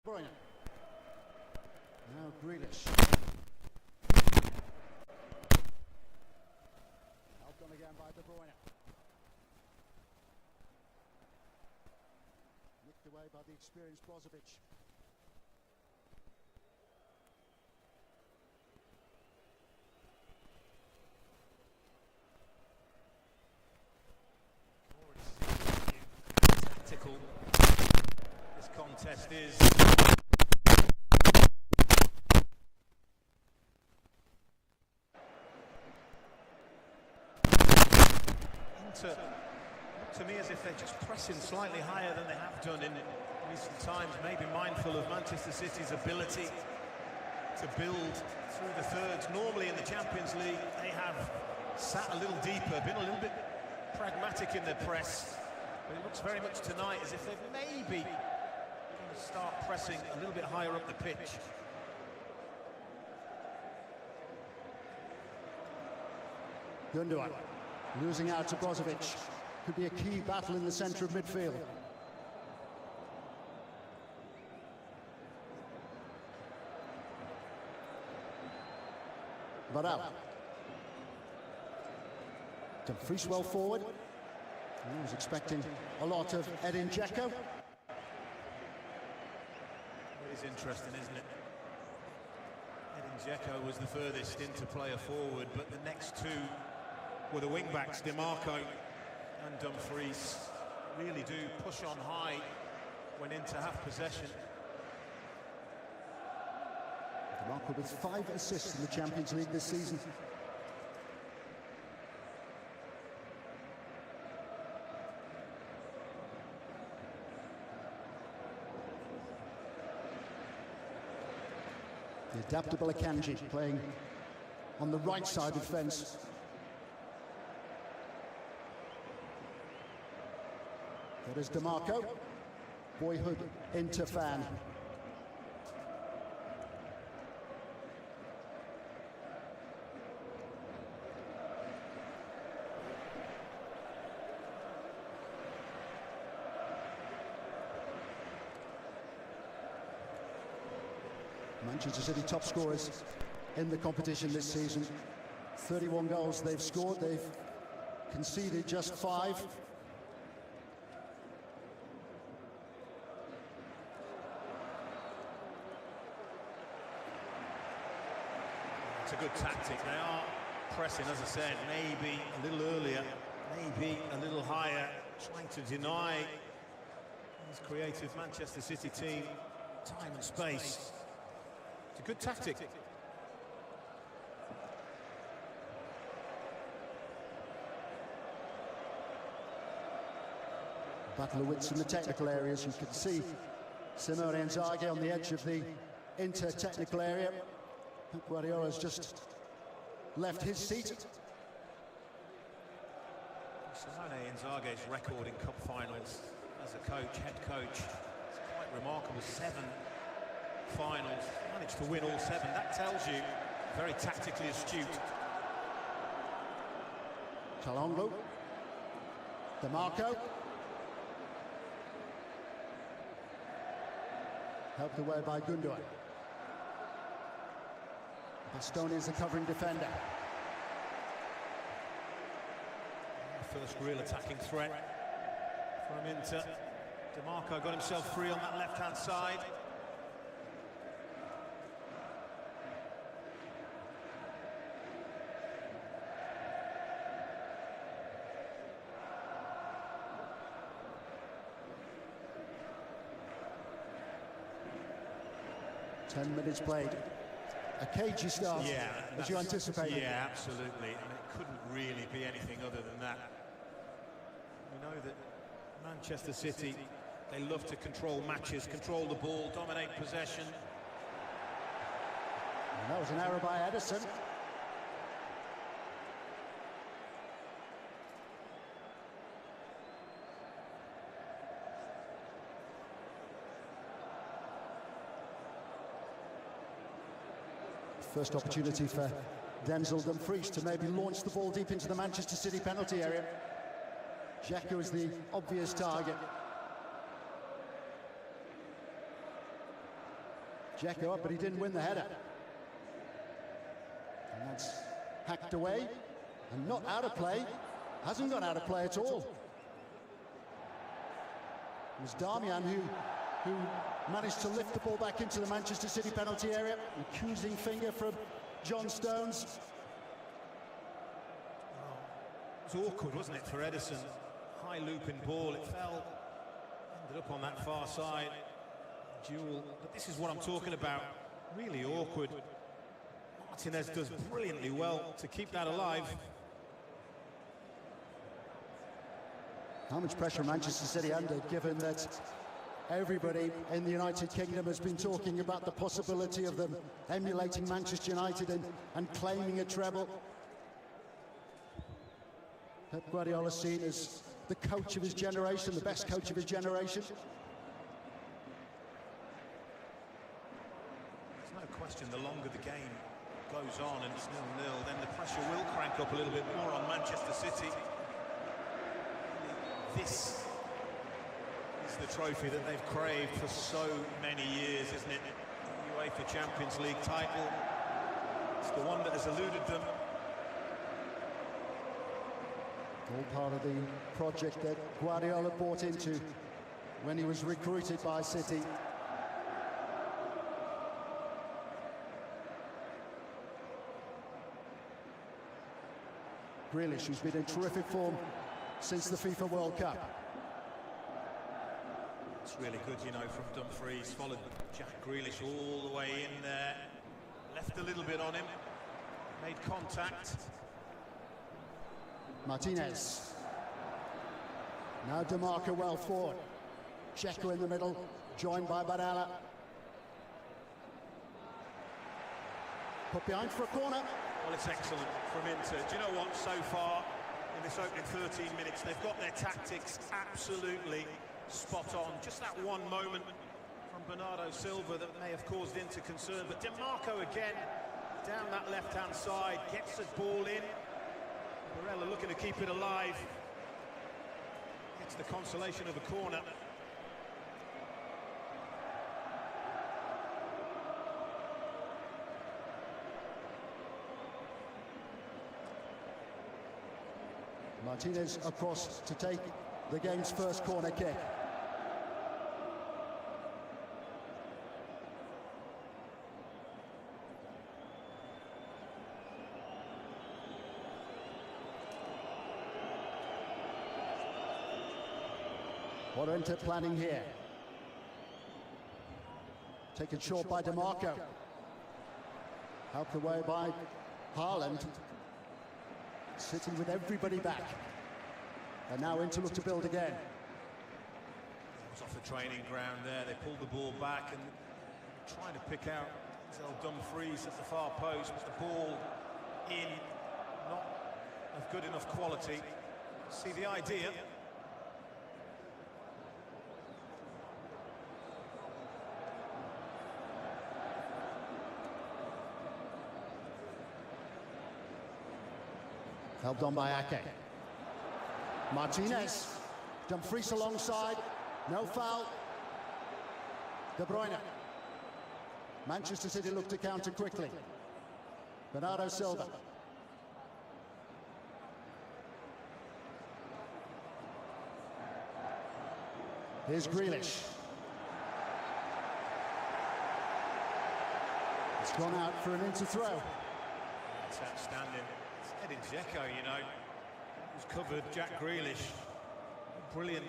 Bruyne. Now Grealish. Helped on again by Bruyne. Nicked away by the experienced Brozovic. Tactical. This contest is. To me, as if they're just pressing slightly higher than they have done in recent times, maybe mindful of Manchester City's ability to build through the thirds. Normally in the Champions League, they have sat a little deeper, been a little bit pragmatic in their press. But it looks very much tonight as if they're maybe going to start pressing a little bit higher up the pitch. Gundogan losing out to Brozovic. Could be a key battle in the centre of midfield. Varane. Dumfries well forward. I was expecting a lot of Edin Dzeko. It is interesting, isn't it? Edin Dzeko was the furthest into player forward, but the next two were the wing-backs, DiMarco and Dumfries. Really do push on high when into half possession. DiMarco with 5 assists in the Champions League this season. The adaptable Akanji playing on the right side of the fence. That is DiMarco. Boyhood Inter fan. Manchester City top scorers in the competition this season. 31 goals they've scored. They've conceded just 5. It's a good tactic. They are pressing, as I said, maybe a little earlier, maybe a little higher, trying to deny this creative Manchester City team time and space. It's a good tactic. Battle of wits in the technical areas. You can see Simone Inzaghi on the edge of the Inter technical area. Guardiola's just left his seat. Simone Inzaghi's record in cup finals as a coach, head coach, it's quite remarkable. 7 finals, managed to win all 7. That tells you very tactically astute. Calhanoglu, DiMarco. Helped away by Gundogan. Bastoni is the covering defender. First real attacking threat from Inter. DiMarco got himself free on that left-hand side. Ten minutes played. A cagey start, yeah, as you anticipated. Yeah, absolutely. I mean, it couldn't really be anything other than that. We know that Manchester City, they love to control matches, control the ball, dominate possession. And that was an error by Edison. First opportunity for Denzel Dumfries to maybe launch the ball deep into the Manchester City penalty area. Dzeko is the obvious target. Dzeko up, but he didn't win the header. And that's hacked away and not out of play. Hasn't gone out of play at all. It was Darmian who managed to lift the ball back into the Manchester City penalty area. An accusing finger from John Stones. It was awkward, wasn't it, for Ederson? High looping ball, it fell, ended up on that far side. Duel, but this is what I'm talking about. Really awkward. Martinez does brilliantly well to keep that alive. How much pressure Manchester City under, given that everybody in the United Kingdom has been talking about the possibility of them emulating Manchester United and claiming a treble. Pep Guardiola seen as the coach of his generation, the best coach of his generation. There's no question, the longer the game goes on and it's 0-0, then the pressure will crank up a little bit more on Manchester City. This is the trophy that they've craved for so many years, isn't it? The UEFA Champions League title. It's the one that has eluded them. All part of the project that Guardiola bought into when he was recruited by City. Grealish, who's been in terrific form since the FIFA World Cup. It's really good, you know, from Dumfries. Followed Jack Grealish all the way in there. Left a little bit on him. Made contact. Martinez. Now DeMarco well forward. Dzeko in the middle, joined by Barella. Put behind for a corner. Well, it's excellent from Inter. Do you know what? So far, in this opening 13 minutes, they've got their tactics absolutely spot on. Just that one moment from Bernardo Silva that may have caused Inter concern. But DeMarco again, down that left-hand side, gets the ball in. Barella looking to keep it alive. It's the consolation of a corner. Martinez across to take the game's first corner kick. What are Inter planning here? Taken short by DeMarco. Helped away by Haaland. City with everybody back. And now Inter look to build again. It was off the training ground there. They pulled the ball back and trying to pick out Dumfries at the far post. But the ball in, not of good enough quality. See the idea. Helped on by Ake. Martinez. Dumfries alongside. No foul. De Bruyne. Manchester City look to counter quickly. Bernardo Silva. Here's Grealish. It's gone out for an Inter throw. That's outstanding. Edin Dzeko, you know, who's covered Jack Grealish. Brilliant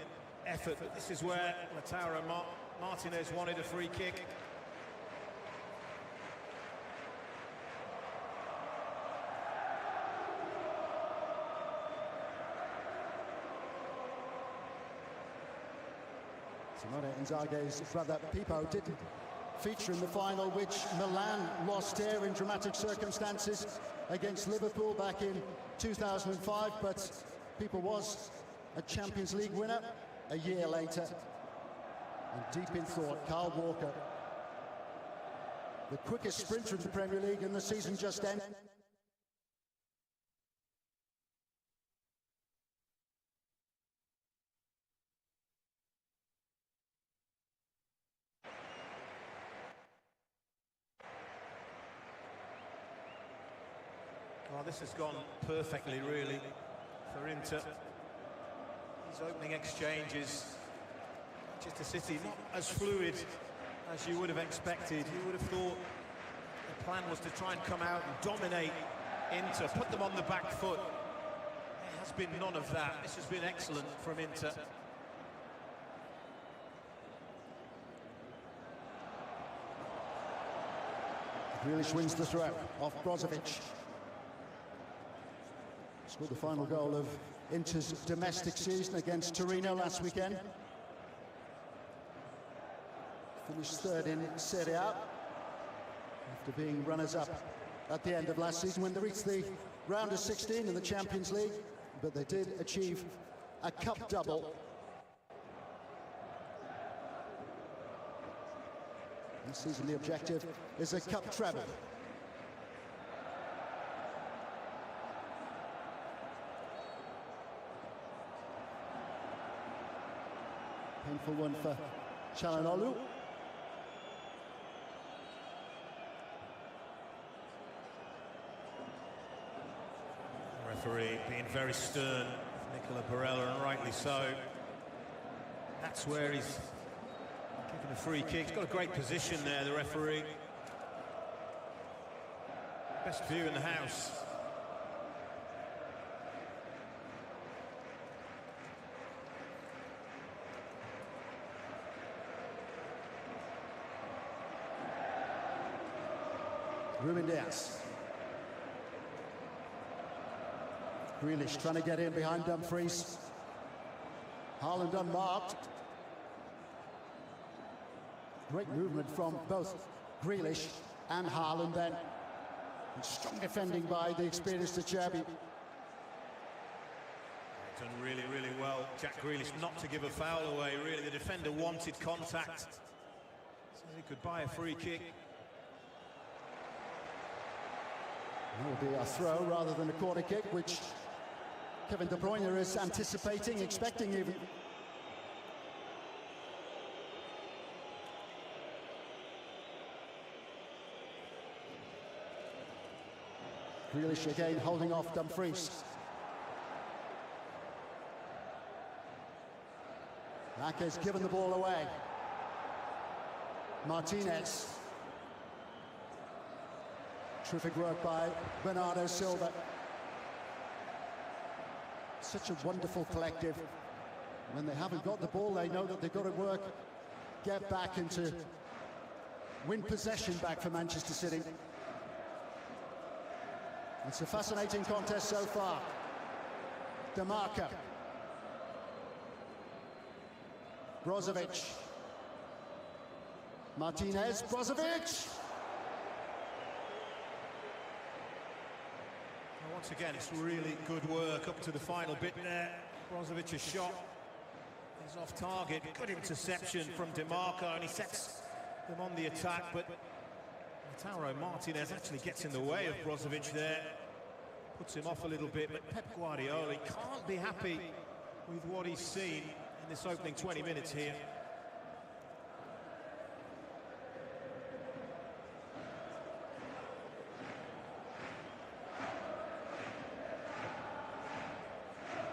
effort, but this is where Lautaro Martinez wanted a free kick. Simone Inzaghi's brother Pipo didn't feature in the final, which Milan lost here in dramatic circumstances against Liverpool back in 2005, but Pipo was a Champions League winner a year later. And deep in thought, Kyle Walker, the quickest sprinter in the Premier League in the season just ended. Well, this has gone perfectly, really, for Inter. These opening exchanges, Manchester City not as fluid as you would have expected. You would have thought the plan was to try and come out and dominate Inter, put them on the back foot. There has been none of that. This has been excellent from Inter. Grealish wins the throw off Brozovic. Scored the final goal of Inter's domestic season against Torino last weekend. Finished third in Serie A after being runners-up at the end of last season when they reached the round of 16 in the Champions League, but they did achieve a cup double. This season the objective is a cup treble. Painful one for Çalhanoğlu. Referee being very stern, Nicola Barella, and rightly so. That's where he's given a free kick. He's got a great position there, the referee. Best view in the house. Ruben Dias. Grealish trying to get in behind Dumfries. Haaland unmarked. Great movement from both Grealish and Haaland then. And strong defending by the experienced Acerbi. Done really, really well, Jack Grealish, not to give a foul away, really. The defender wanted contact, so he could buy a free kick. That will be a throw rather than a corner kick, which Kevin De Bruyne is anticipating, expecting even. Grealish again holding off Dumfries. Ake's given the ball away. Martinez. Terrific work by Bernardo Silva. Such a wonderful collective. When they haven't got the ball, they know that they've got to work, get back into, win possession back for Manchester City. It's a fascinating contest so far. DeMarco. Brozovic. Martinez, Brozovic! Once again, it's really good work up to the final bit there. Brozovic's shot is off target. Good interception from DeMarco, and he sets them on the attack, but Lautaro Martinez actually gets in the way of Brozovic there. Puts him off a little bit, but Pep Guardiola can't be happy with what he's seen in this opening 20 minutes here.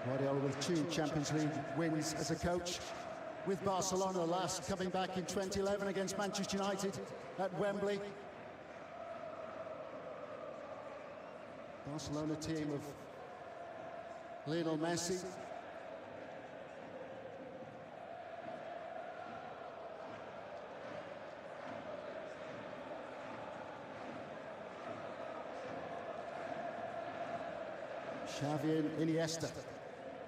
Guardiola with 2 Champions League wins as a coach, with Barcelona last coming back in 2011 against Manchester United at Wembley. Barcelona team of Lionel Messi. Xavi and Iniesta,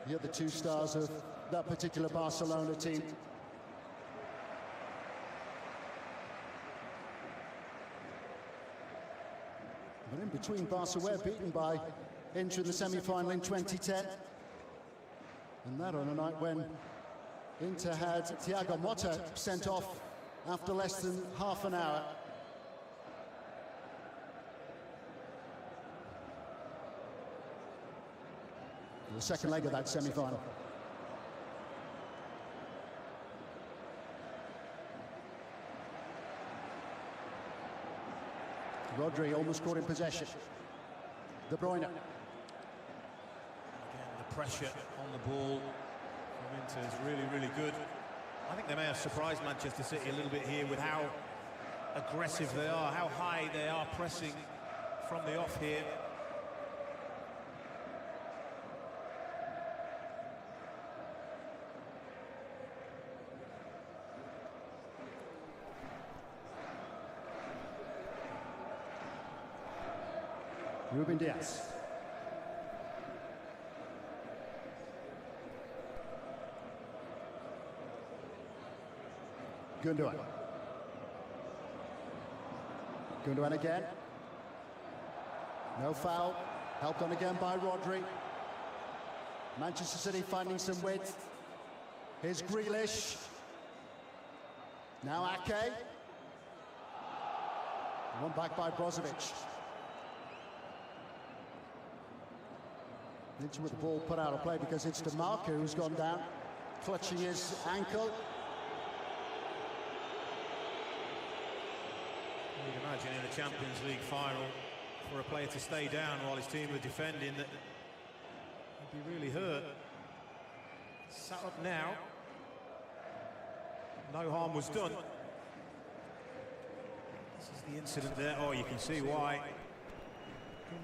the other 2 stars of that particular Barcelona team. But in between, Barca were beaten by Inter in the semi-final in 2010. And that on a night when Inter had Thiago Motta sent off after less than half an hour. The second leg of that semi-final. Rodri almost caught in possession. De Bruyne. Again, the pressure on the ball from Inter is really, really good. I think they may have surprised Manchester City a little bit here with how aggressive they are, how high they are pressing from the off here. Ruben Diaz. Gundogan. Gundogan again. No foul. Helped on again by Rodri. Manchester City finding some width. Here's Grealish. Now Ake. One back by Brozovic. Into with the ball put out of play because it's DeMarco who's gone down, clutching his ankle. You'd imagine in a Champions League final for a player to stay down while his team are defending that he'd be really hurt. Sat up now. No harm was done. This is the incident there. Oh, you can see why.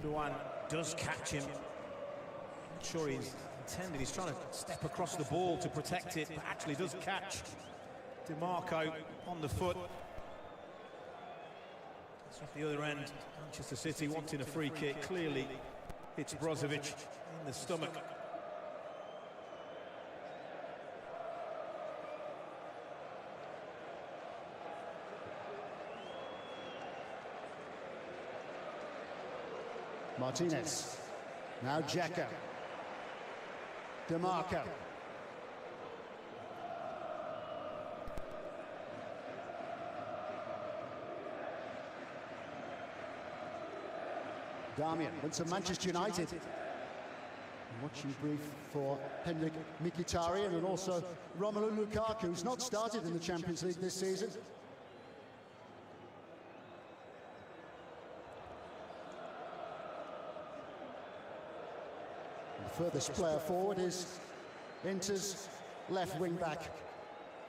Gundogan does catch him. Not sure he's intended. He's trying to step across the ball to protect it, but actually does catch DeMarco on the foot. It's at the other end. Manchester City wanting a free kick. Clearly, it's Brozovic in the stomach. Martinez. Now Dzeko. DeMarco. Damian went to Manchester United. Watching brief for Henrik Mkhitaryan and also Romelu Lukaku, who's not started in the Champions League this season. The furthest player forward is Inter's left wing back,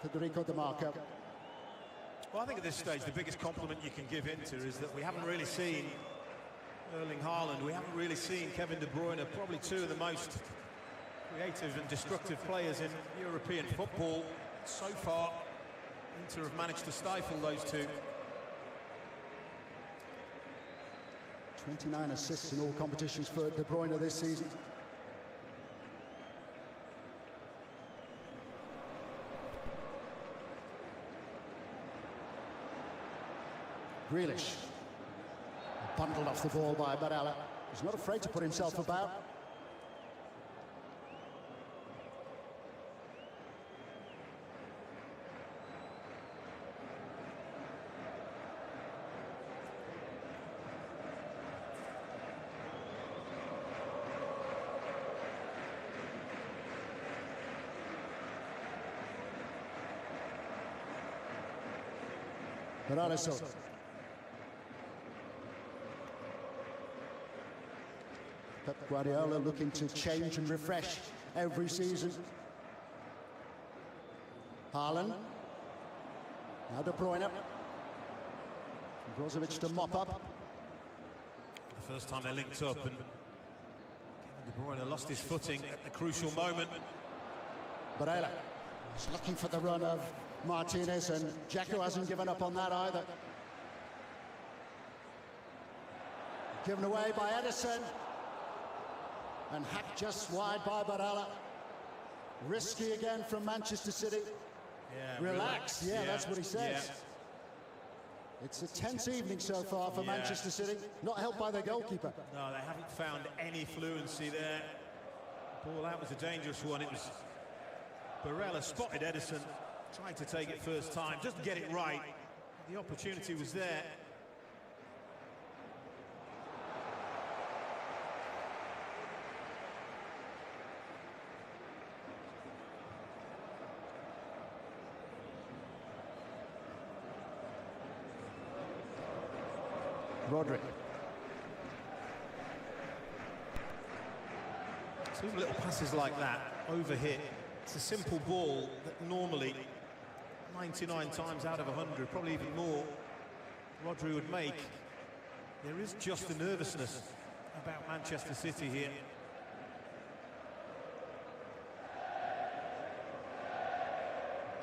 Federico DeMarco. Well, I think at this stage the biggest compliment you can give Inter is that we haven't really seen Erling Haaland, we haven't really seen Kevin De Bruyne, probably two of the most creative and destructive players in European football. So far, Inter have managed to stifle those two. 29 assists in all competitions for De Bruyne this season. Grealish. Bundled off the ball by Barella. He's not afraid to put himself about. Barella. Pep Guardiola looking to change and refresh every season. Haaland. Now De Bruyne. Brozovic to mop up. The first time they linked up and De Bruyne lost his footing at the crucial moment. Barella is looking for the run of Martinez, and Dzeko hasn't given up on that either. Given away by Edison. And hacked just wide by Barella. Risky again from Manchester City. Yeah, relax. Yeah, that's what he says. Yeah. It's a tense evening so far for Manchester City. Not helped by their goalkeeper. No, they haven't found any fluency there. Ball out was a dangerous one. It was Barella spotted Edison, tried to take it first time, doesn't get it right. The opportunity was there. Rodri. So even little passes like that, overhit, it's a simple ball that normally 99 times out of 100, probably even more, Rodri would make. There is just a nervousness about Manchester City here.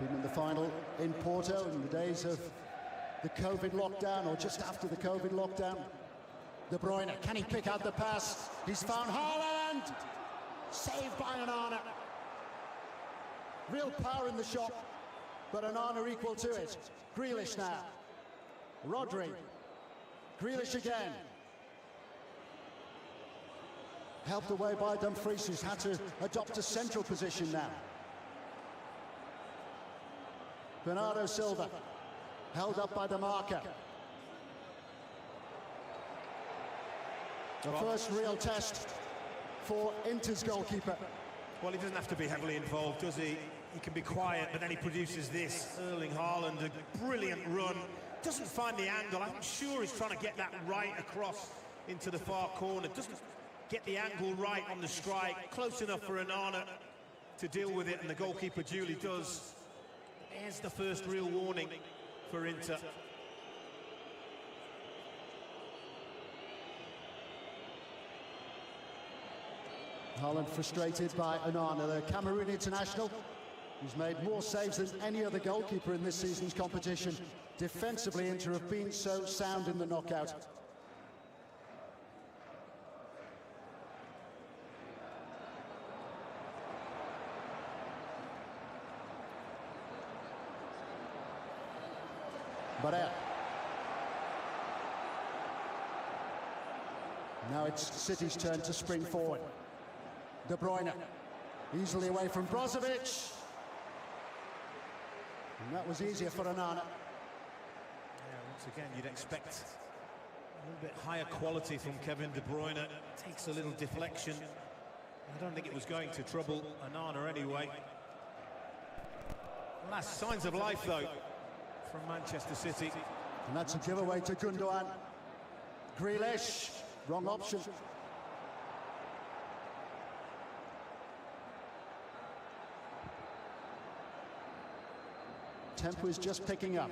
Been in the final in Porto in the days of the COVID lockdown, or just after the COVID lockdown. De Bruyne, can he pick out the pass? He's found Haaland! Saved by Onana. Real power in the shot, but Onana equal to it. Grealish now. Rodri. Grealish again. Helped away by Dumfries, who's had to adopt a central position now. Bernardo Silva, held up by the marker. The first real test for Inter's goalkeeper. Well, he doesn't have to be heavily involved, does he? He can be quiet, but then he produces this. Erling Haaland, a brilliant run. Doesn't find the angle. I'm sure he's trying to get that right across into the far corner. Doesn't get the angle right on the strike. Close enough for Onana to deal with it, and the goalkeeper duly does. There's the first real warning for Inter. Haaland frustrated by Onana, the Cameroon international, who's made more saves than any other goalkeeper in this season's competition. Defensively, Inter have been so sound in the knockout. Barella. Now it's City's turn to spring forward. De Bruyne, easily away from Brozovic. And that was easier for Onana. Yeah, once again, you'd expect a little bit higher quality from Kevin De Bruyne. Takes a little deflection. I don't think it was going to trouble Onana anyway. Last signs of life, though, from Manchester City. And that's a giveaway to Gundogan. Grealish, wrong option. Tempo is just picking up.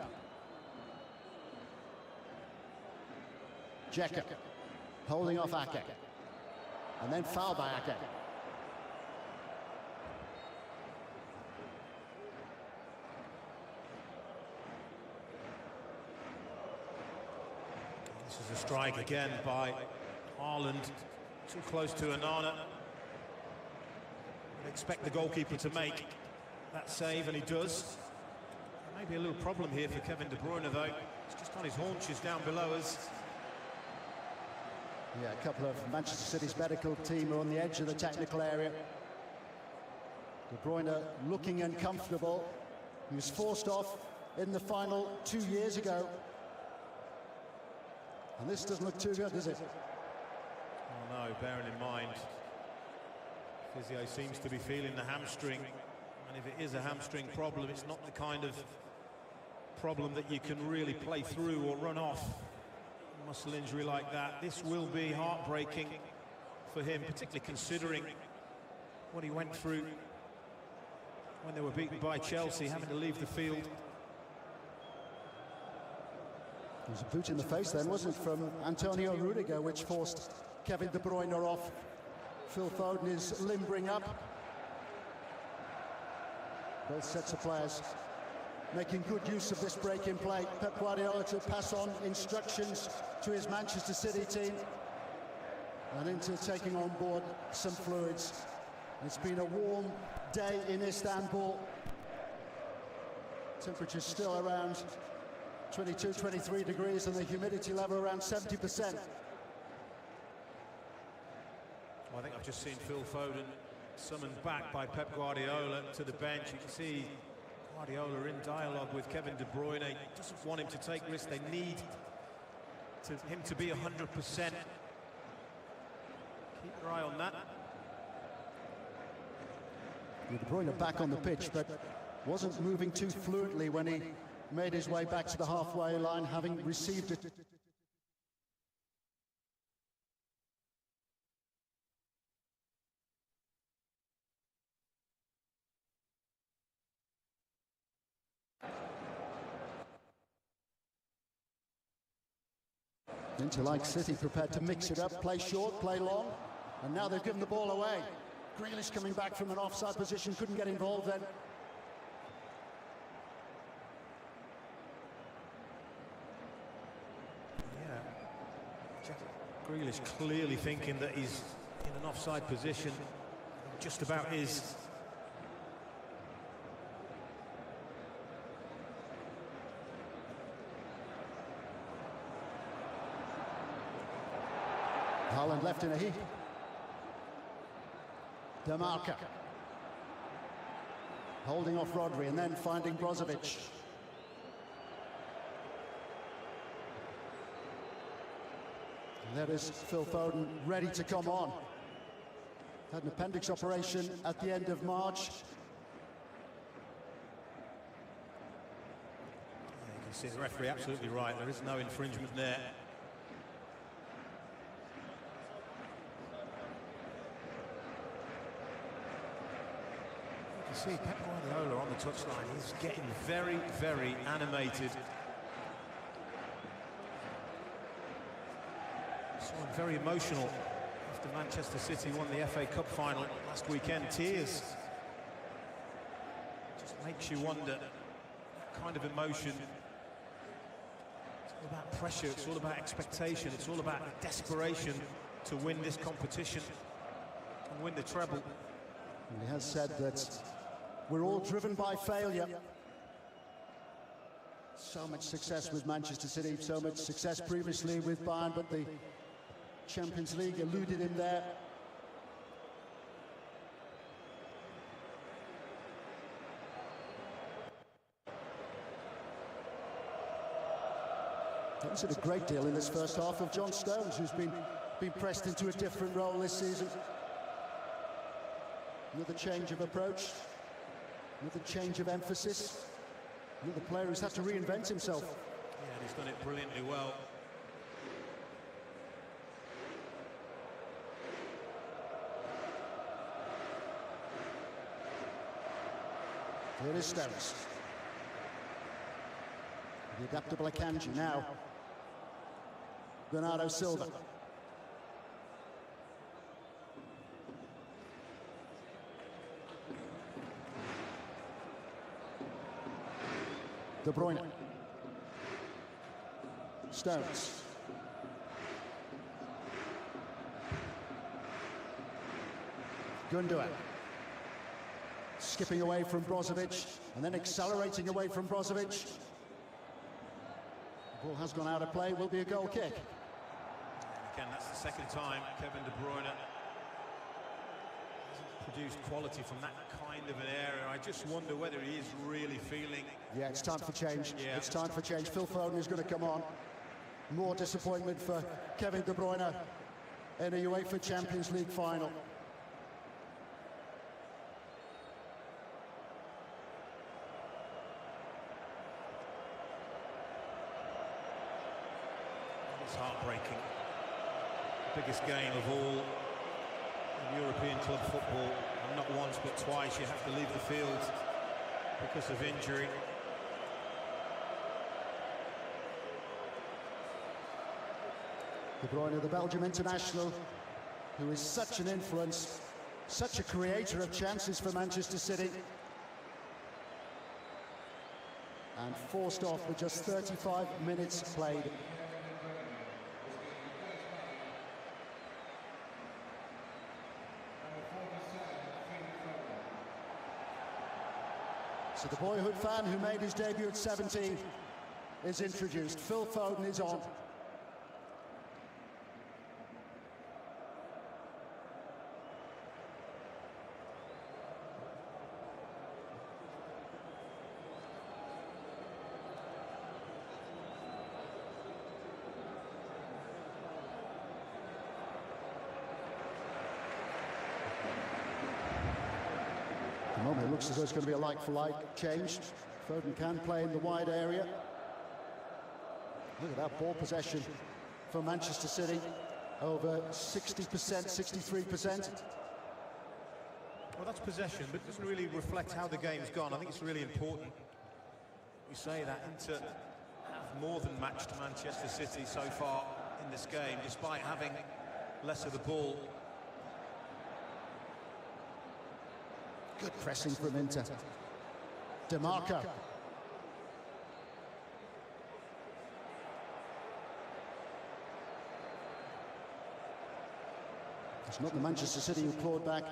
Jeka, holding off Ake. And then foul by Ake. This is a strike again by Haaland, too close to Onana. I'd expect the goalkeeper to make that save, and he does. Maybe a little problem here for Kevin De Bruyne, though. It's just on his haunches down below us. Yeah, a couple of Manchester City's medical team are on the edge of the technical area. De Bruyne looking uncomfortable. He was forced off in the final 2 years ago. And this doesn't look too good, does it? Oh no, bearing in mind, physio seems to be feeling the hamstring. And if it is a hamstring problem, it's not the kind of problem that you can really play through or run off. A muscle injury like that, this will be heartbreaking for him, particularly considering what he went through when they were beaten by Chelsea, having to leave the field. It was a boot in the face then, wasn't it, from Antonio Rudiger, which forced Kevin De Bruyne off. Phil Foden is limbering up. Both sets of players making good use of this break in play. Pep Guardiola to pass on instructions to his Manchester City team, and into taking on board some fluids. It's been a warm day in Istanbul. Temperatures still around 22, 23 degrees, and the humidity level around 70%. Well, I think I've just seen Phil Foden summoned back by Pep Guardiola to the bench. You can see Guardiola in dialogue with Kevin De Bruyne. He doesn't want him to take risks. They need him to be 100%. Keep your eye on that. De Bruyne back on the pitch, but wasn't moving too fluently when he made his way back to the halfway line, having received it. Into like City, prepared to mix it up, play short, play long, and now they've given the ball away. Grealish coming back from an offside position, couldn't get involved then. Yeah, Grealish clearly thinking that he's in an offside position, just about is. Haaland left in a heap. Demarca. Holding off Rodri and then finding Brozovic. And there is Phil Foden ready to come on. Had an appendix operation at the end of March. Yeah, you can see the referee absolutely right. There is no infringement there. You see Pep Guardiola on the touchline. He's getting very, very animated. Saw him very emotional after Manchester City won the FA Cup final last weekend. Tears. Just makes you wonder what kind of emotion. It's all about pressure, it's all about expectation, it's all about desperation to win this competition and win the treble. And he has said that we're all driven by failure. So much success with Manchester City, so much success previously with Bayern, but the Champions League eluded him there. He's had a great deal in this first half of John Stones, who's been pressed into a different role this season. Another change of approach, another change of emphasis. Another player who's had to reinvent himself. Yeah, and he's done it brilliantly well. Here is Stones. The adaptable Akanji now. Bernardo Silva. De Bruyne. Stones. Gundogan. Skipping away from Brozovic and then accelerating away from Brozovic. The ball has gone out of play, will be a goal kick. And again, that's the second time Kevin De Bruyne hasn't produced quality from that kind of an area. I just wonder whether he is really feeling. Yeah, it's time for change. Yeah. It's time for change. Phil Foden is going to come on. More disappointment for Kevin De Bruyne in a UEFA Champions League final. It's heartbreaking. Biggest game of all in European club football, and not once but twice you have to leave the field because of injury. De Bruyne, the Belgium international, who is such an influence, such a creator of chances for Manchester City. And forced off with just 35 minutes played. So the boyhood fan who made his debut at 17 is introduced. Phil Foden is on. At the moment, it looks as though it's going to be a like-for-like change. Foden can play in the wide area. Look at that ball possession for Manchester City. Over 60%, 63%. Well, that's possession, but it doesn't really reflect how the game's gone. I think it's really important we say that Inter have more than matched Manchester City so far in this game, despite having less of the ball. Good pressing from Inter. DeMarco. It's not the Manchester City who clawed back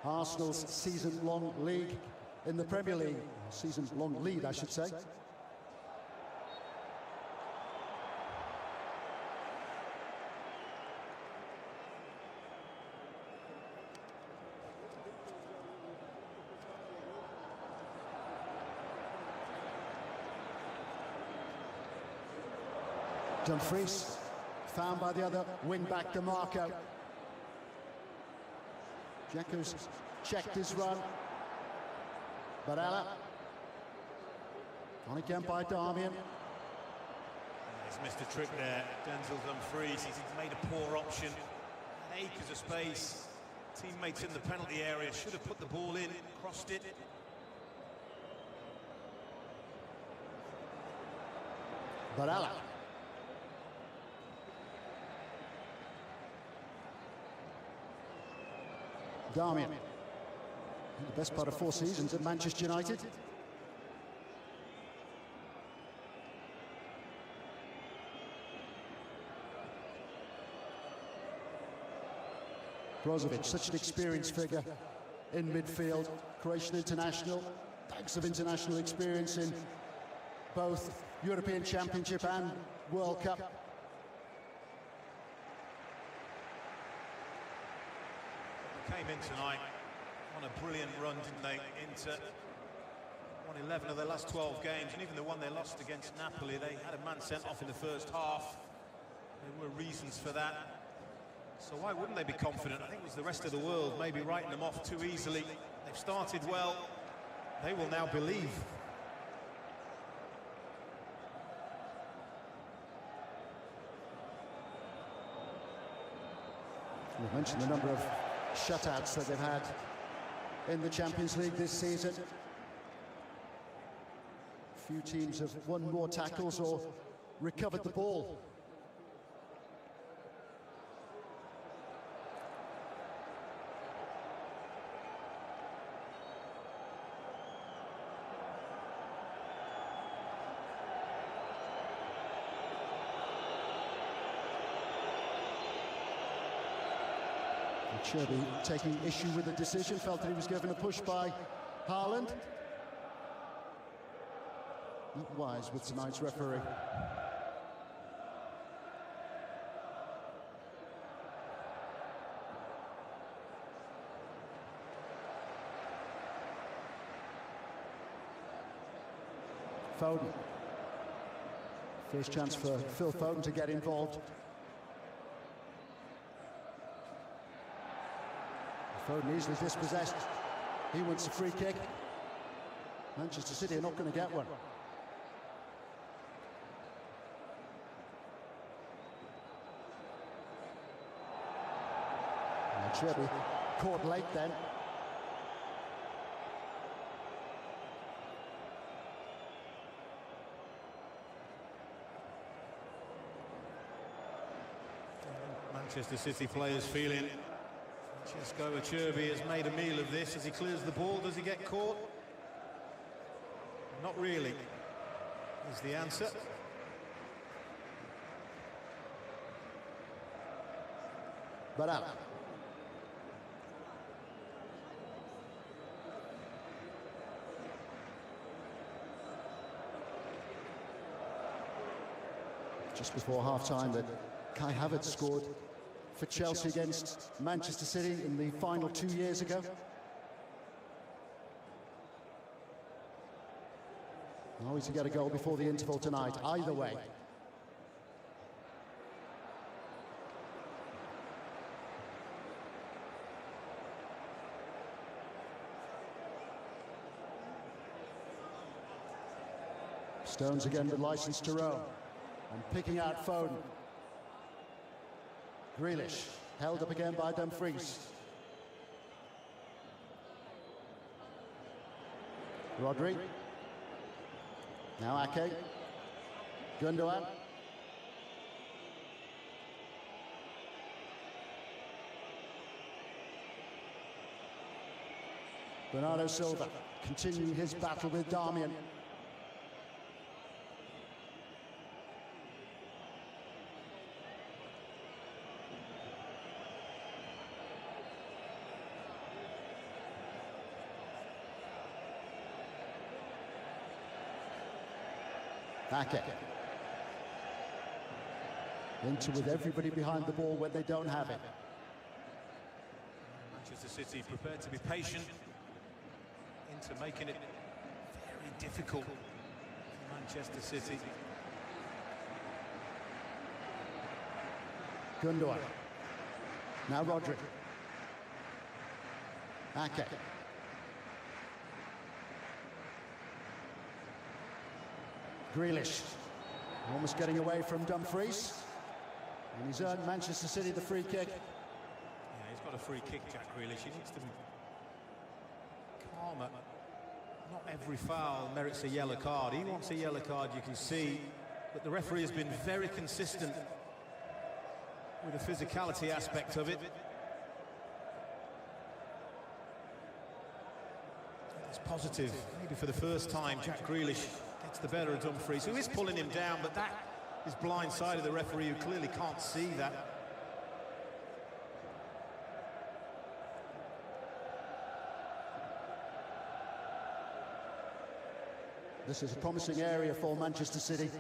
Arsenal's season-long league in the Premier League. Season-long lead, I should say. Dumfries, found by the other wing-back DeMarco. Dzeko's checked his run. Barella. On again by Darmian. He's missed a trick there, Denzel Dumfries. He's made a poor option. Acres of space. Teammates in the penalty area should have put the ball in, crossed it. Barella. Darmian, the best part of 4 seasons at Manchester United. Brozovic, such an experienced figure in midfield, Croatian international, bags of international experience in both European Championship and World Cup. Came in tonight on a brilliant run, didn't they? Inter won 11 of their last 12 games, and even the one they lost against Napoli, they had a man sent off in the first half. There were reasons for that. So why wouldn't they be confident? I think it was the rest of the world maybe writing them off too easily. They've started well. They will now believe. We've mentioned the number of shutouts that they've had in the Champions League this season. Few teams have won more tackles or recovered the ball. Cherby taking issue with the decision, felt that he was given a push by Haaland. Not wise with tonight's referee. Foden. First chance for Phil Foden to get involved. Foden easily dispossessed. He wants a free kick. Manchester City are not going to get one. Cherby caught late then. Manchester City players feeling Francesco Acerbi has made a meal of this as he clears the ball. Does he get caught? Not really, is the answer. Barella. Just before half-time that Kai Havertz scored for Chelsea against Manchester City in the final 2 years ago. Always to get a goal before the interval tonight, either way. Stones again with licence to roam. And picking out Foden. Grealish, held up again by Dumfries. Rodri. Now Ake. Gundogan. Bernardo Silva continuing his battle with Darmian. Ake. Into with everybody behind the ball when they don't have it. Manchester City prepared to be patient, into making it very difficult for Manchester City. Gundogan. Now Rodri. Ake. Grealish. Almost getting away from Dumfries. And he's earned Manchester City the free kick. Yeah, he's got a free kick, Jack Grealish. He needs to be calmer. Not every foul merits a yellow card. He wants a yellow card, you can see. But the referee has been very consistent with the physicality aspect of it. It's positive. Maybe for the first time, Jack Grealish gets the better of Dumfries, who is pulling him down, but that is blindsided the referee, who clearly can't see that. This is a promising area for Manchester City.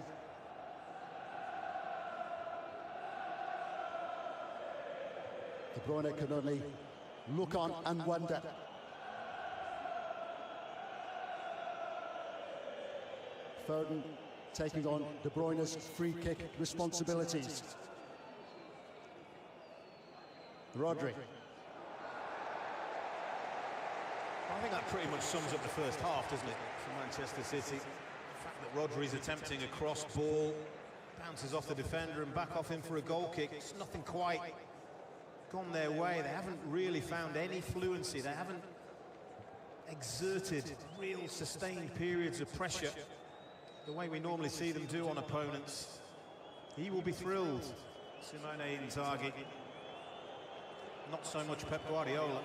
De Bruyne can only look on and wonder. Foden taking on De Bruyne's free kick responsibilities. Rodri. I think that pretty much sums up the first half, doesn't it, for Manchester City? The fact that Rodri's attempting a cross ball, bounces off the defender and back off him for a goal kick. It's nothing quite gone their way. They haven't really found any fluency. They haven't exerted real sustained periods of pressure the way we normally see them do on opponents. He will be thrilled, Simone Inzaghi. Not so much Pep Guardiola.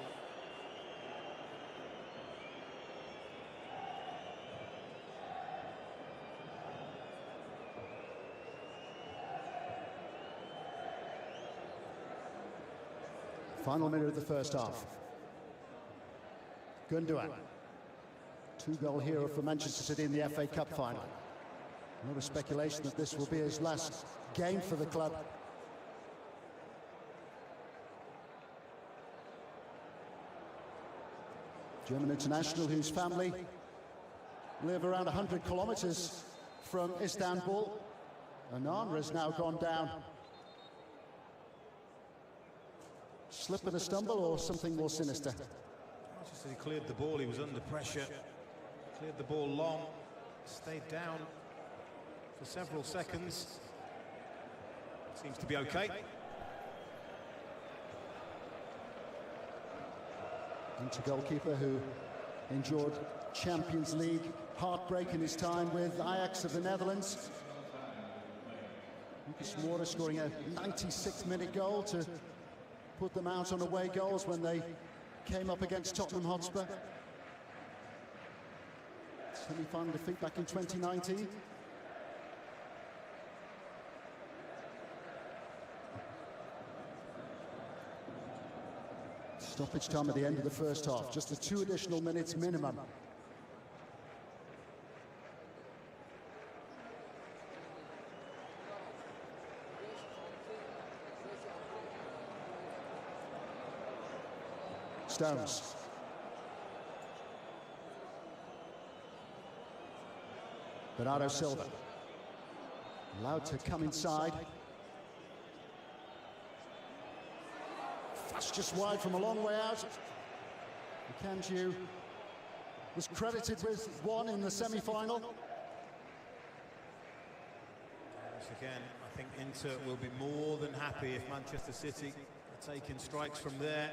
Final minute of the first half. Gundogan. 2-goal hero for Manchester City in the FA Cup final. A lot of speculation that this will be his last game for the club. German international whose family live around 100 kilometers from Istanbul. Onana has now gone down. Slip and a stumble, or something more sinister? Just as he cleared the ball, he was under pressure. Cleared the ball long, stayed down for several seconds. Seems to be okay. Into goalkeeper who endured Champions League heartbreak in his time with Ajax of the Netherlands. Lucas Moura scoring a 96-minute goal to put them out on away goals when they came up against Tottenham Hotspur. Semi-final defeat back in 2019. Stoppage time at the end of the first half, just the 2 additional minutes minimum. Stones. Bernardo Silva. Allowed to come inside. That's just wide from a long way out. Akanji was credited with 1 in the semi-final. Once again, I think Inter will be more than happy if Manchester City are taking strikes from there.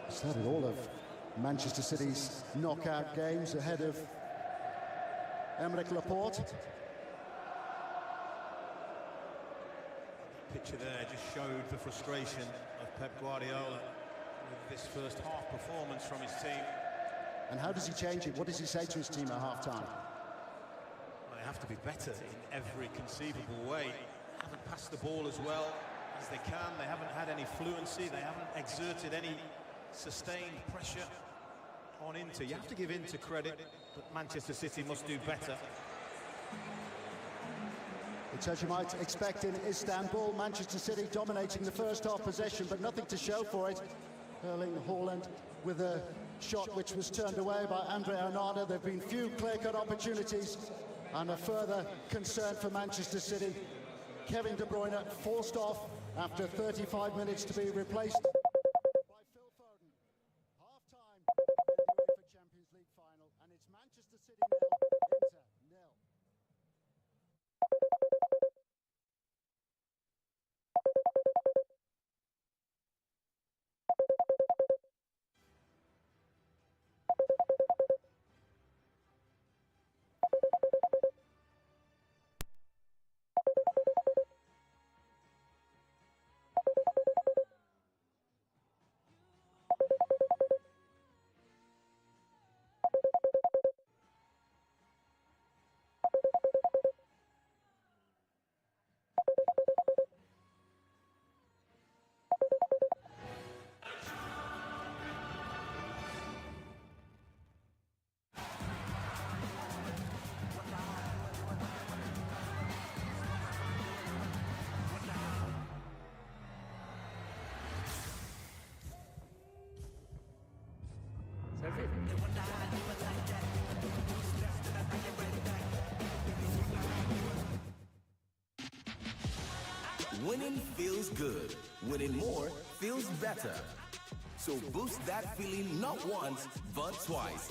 Started all of Manchester City's knockout games ahead of Aymeric Laporte. picture there just showed the frustration of Pep Guardiola with this first half performance from his team. And how does he change it? What does he say to his team at half-time? Well, they have to be better in every conceivable way. They haven't passed the ball as well as they can. They haven't had any fluency. They haven't exerted any sustained pressure on Inter. You have to give Inter credit, but Manchester City must do better. It's as you might expect in Istanbul. Manchester City dominating the first half possession, but nothing to show for it. Erling Haaland with a shot which was turned away by Andre Onana. There have been few clear-cut opportunities, and a further concern for Manchester City. Kevin De Bruyne forced off after 35 minutes to be replaced by Phil Foden. Half-time in the UEFA Champions League final, and it's Manchester City 0, Inter 0. Winning feels good. Winning more feels better. So boost that feeling not once, but twice.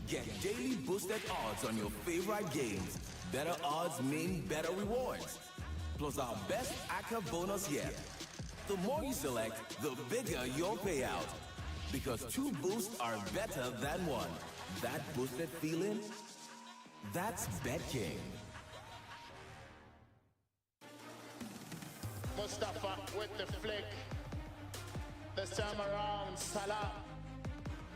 Get daily boosted odds on your favorite games. Better odds mean better rewards. Plus our best ACCA bonus yet. The more you select, the bigger your payout. Because two boosts are better than one. That boosted feeling, that's BetKing. Mustafa with the flick. This time around, Salah.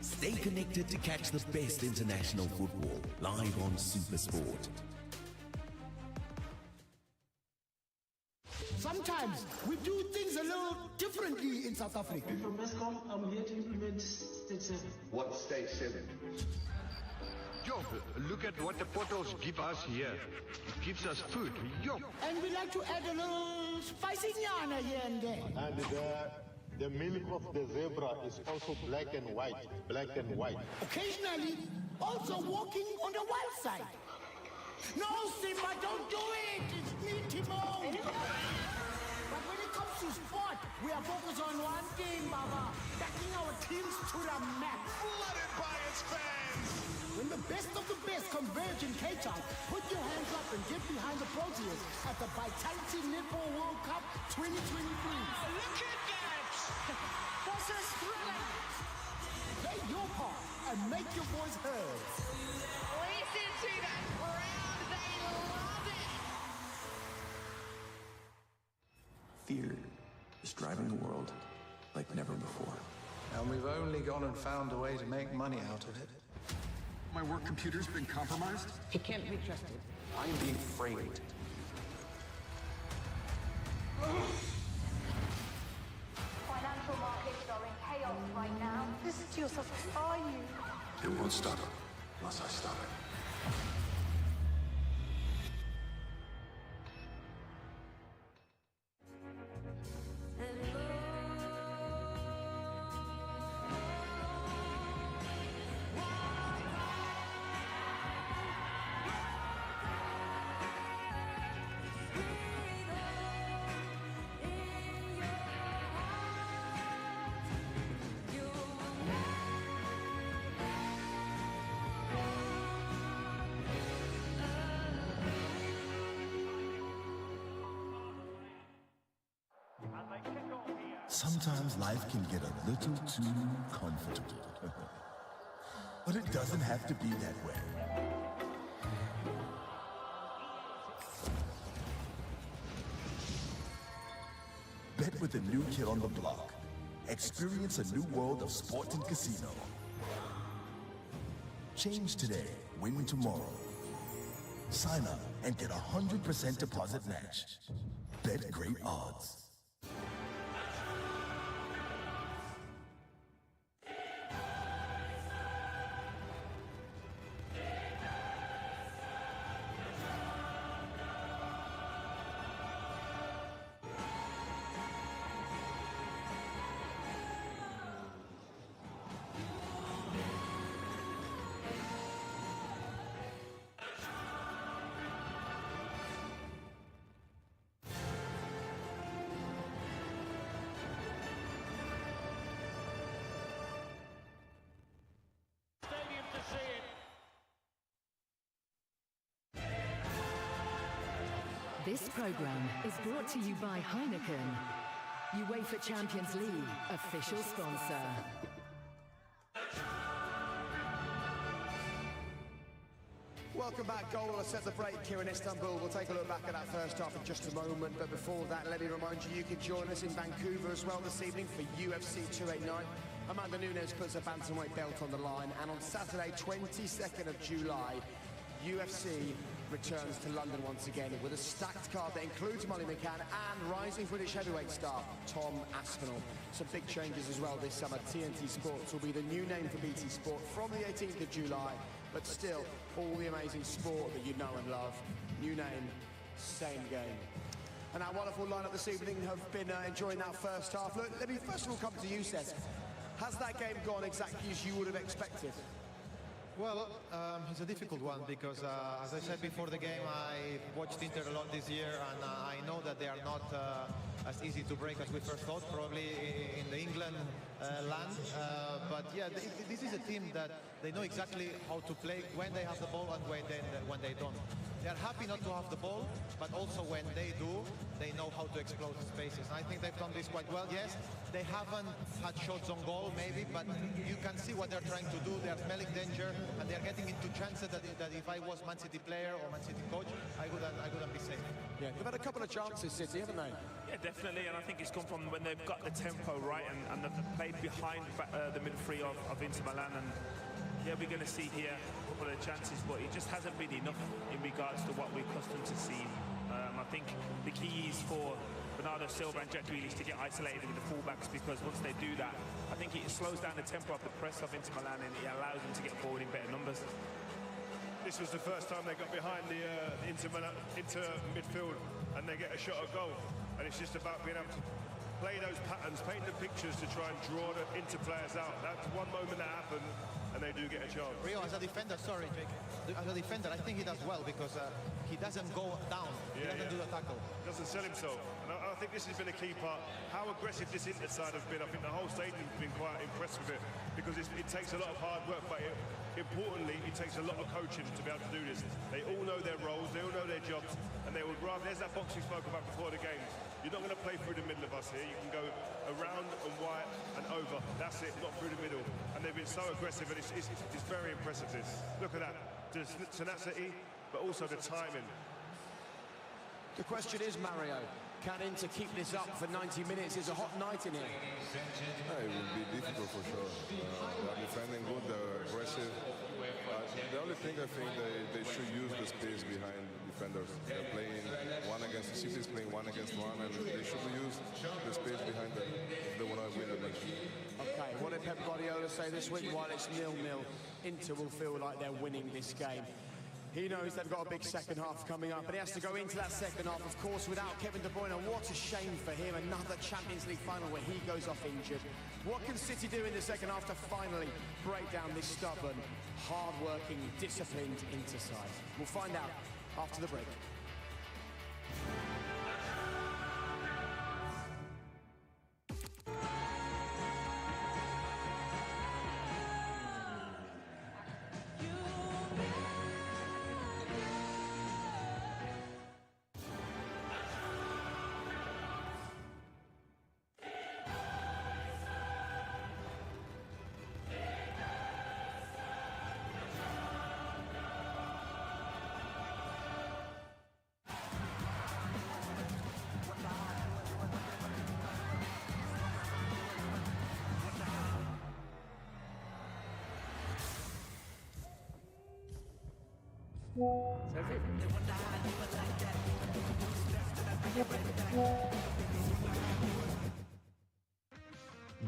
Stay connected to catch the best international football live on SuperSport. Sometimes we do things a little differently in South Africa. From MESCOM, I'm here to implement State 7. What's State 7? Job, look at what the portals give us here. It gives us food. Yo. And we like to add a little spicy nyana here and there. And the milk of the zebra is also black and white. Black and white. Occasionally, also walking on the wild side. No, Simba, don't do it! It's me, Timon! But when it comes to sport, we are focused on one thing, Baba. Backing our teams to the max. Flooded by its fans. When the best of the best converge in Cape Town, put your hands up and get behind the Proteas at the Vitality Netball World Cup 2023. Oh, look at that! This is thrilling! Play your part and make your voice heard. Listen to that crowd, they love it! Fear is driving the world like never before. And we've only gone and found a way to make money out of it. My work computer's been compromised? It can't be trusted. I am being framed. Financial markets are in chaos right now. Listen to yourself. Who are you? It won't stop unless I stop it. Sometimes life can get a little too comfortable. But it doesn't have to be that way. Bet with the new kid on the block. Experience a new world of sport and casino. Change today, win tomorrow. Sign up and get 100% deposit match. Bet great odds. This program is brought to you by Heineken, UEFA Champions League official sponsor. Welcome back. Goal will set the break here in Istanbul. We'll take a look back at that first half in just a moment. But before that, let me remind you, you can join us in Vancouver as well this evening for UFC 289. Amanda Nunes puts a bantamweight belt on the line. And on Saturday, 22nd of July, UFC returns to London once again with a stacked card that includes Molly McCann and rising British heavyweight star Tom Aspinall. Some big changes as well this summer. TNT Sports will be the new name for BT Sport from the 18th of July, but still all the amazing sport that you know and love. New name, same game. And our wonderful lineup this evening have been enjoying that first half. Look, let me first of all come to you, Seth. Has that game gone exactly as you would have expected? Well, it's a difficult one because, as I said before the game, I watched Inter a lot this year, and I know that they are not as easy to break as we first thought, probably in the England land. But yeah, this is a team that they know exactly how to play when they have the ball and when they don't. They are happy not to have the ball, but also when they do, they know how to explode the spaces. And I think they've done this quite well. Yes, they haven't had shots on goal, maybe, but you can see what they're trying to do. They're smelling danger, and they're getting into chances that if I was Man City player or Man City coach, I wouldn't be safe. Yeah, they've had a couple of chances, City, haven't they? Yeah, definitely, and I think it's come from when they've got the tempo right and they've played behind the middle three of Inter Milan. And yeah, we're going to see here a couple of chances, but it just hasn't been enough in regards to what we're accustomed to seeing. I think the key is for Bernardo Silva and Jack Grealish to get isolated with the fullbacks, because once they do that, I think it slows down the tempo of the press of Inter Milan and it allows them to get forward in better numbers. This was the first time they got behind the Inter midfield and they get a shot at goal. And it's just about being able to play those patterns, paint the pictures to try and draw the Inter players out. That's one moment that happened, and they do get a chance. Rio, as a defender, sorry, Jake. As a defender, I think he does well because he doesn't go down. He doesn't do the tackle. Doesn't sell himself. And I think this has been a key part. How aggressive this Inter side have been. I think the whole stadium has been quite impressed with it because it takes a lot of hard work, but importantly, it takes a lot of coaching to be able to do this. They all know their roles, they all know their jobs, and they would rather, there's that box we spoke about before the games. You're not going to play through the middle of us here. You can go around and wide and over. That's it, not through the middle. And they've been so aggressive, and it's very impressive, this. Look at that. The tenacity, but also the timing. The question is, Mario, can Inter keep this up for 90 minutes? It's a hot night in here. Yeah, it will be difficult for sure. They're defending good, they're aggressive. The only thing I think they should use the space behind defenders. They're playing one against, the City is playing one against one, and they should use the space behind them if they want to win the match. Okay, what did Pep Guardiola say this week? While it's 0-0, Inter will feel like they're winning this game. He knows they've got a big second half coming up, and he has to go into that second half, of course, without Kevin De Bruyne. What a shame for him. Another Champions League final where he goes off injured. What can City do in the second half to finally break down this stubborn, hard-working, disciplined Inter side? We'll find out after the break.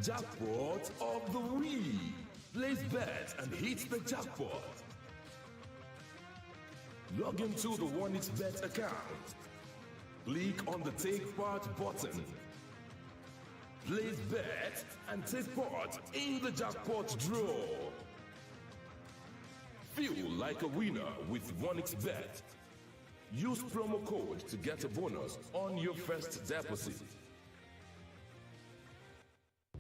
Jackpot of the week. Place bets and hit the jackpot. Log into the OneXBet account. Click on the Take Part button. Place bet and take part in the jackpot draw. Feel like a winner with OneXBet. Use promo code to get a bonus on your first deposit.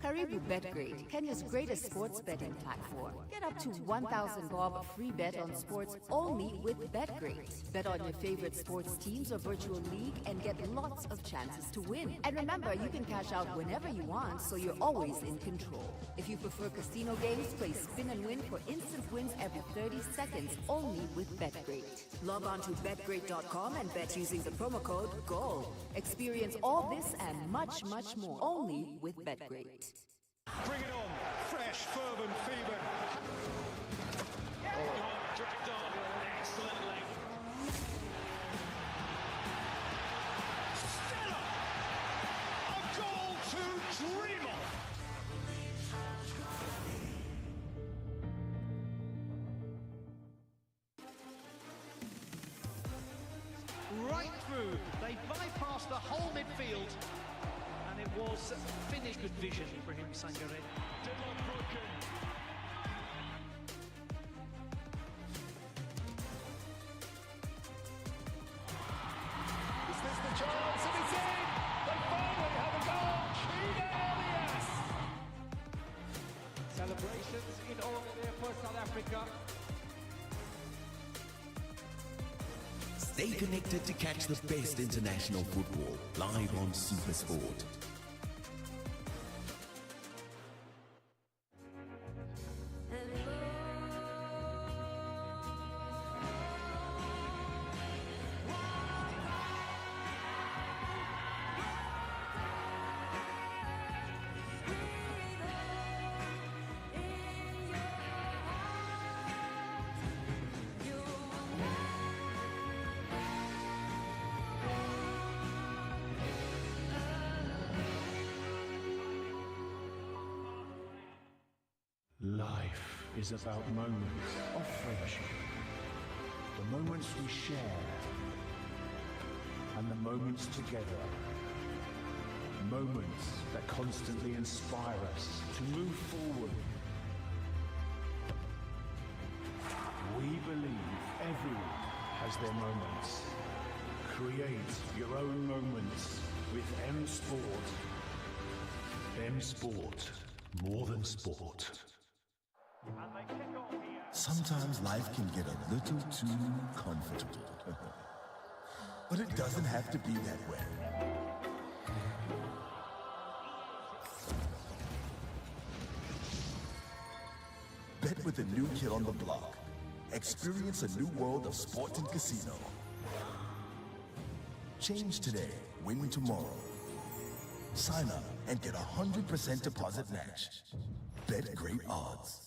Karibu BetGrade, Kenya's greatest sports betting platform. Get up to 1,000 bob free bet on sports only with BetGrade. Bet on your favorite sports teams or virtual league and get lots of chances to win. And remember, you can cash out whenever you want, so you're always in control. If you prefer casino games, play Spin and Win for instant wins every 30 seconds only with BetGrade. Log on to betgrade.com and bet using the promo code GOAL. Experience all this and much, much more only with BetGrade. Bring it on, fresh, fervent, fever. Dragged on, excellent length. Stella! A goal to dream of! Right through, they bypassed the whole midfield. And it was finished. Good vision for him, Sangare. Deadlock broken. Is this the chance? And it's in! They finally have a goal! Chida Elias! Celebrations in order there for South Africa. Stay connected to catch the best international football live on SuperSport. Life is about moments of friendship, the moments we share, and the moments together. Moments that constantly inspire us to move forward. We believe everyone has their moments. Create your own moments with M Sport. M Sport, more than sport. Sometimes life can get a little too comfortable. But it doesn't have to be that way. Bet with the new kid on the block. Experience a new world of sport and casino. Change today, win tomorrow. Sign up and get 100% deposit match. Bet great odds.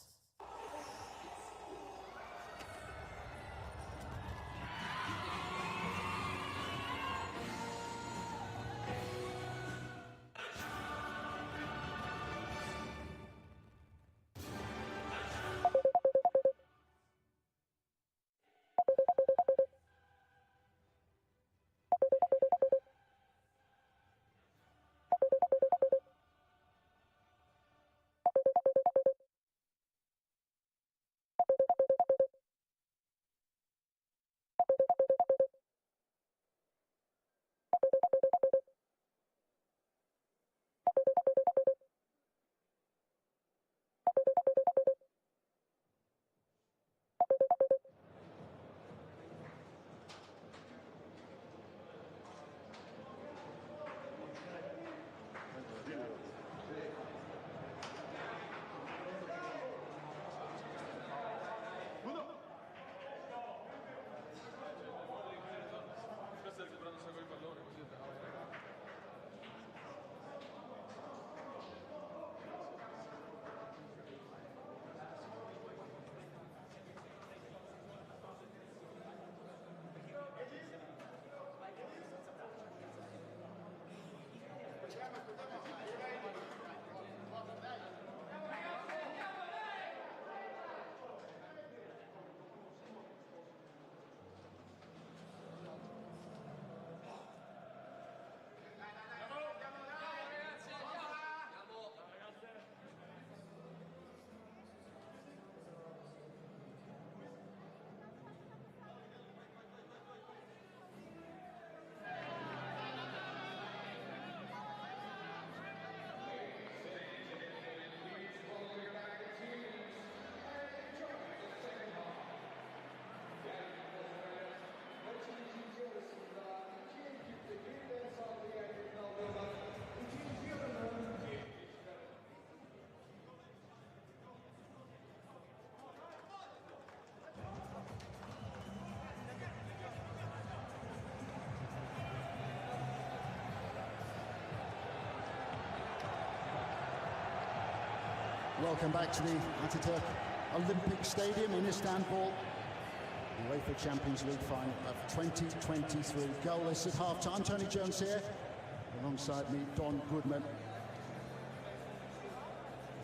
Welcome back to the Atatürk Olympic Stadium in Istanbul. The UEFA Champions League final of 2023. Goalless at half-time. Tony Jones here, alongside me, Don Goodman.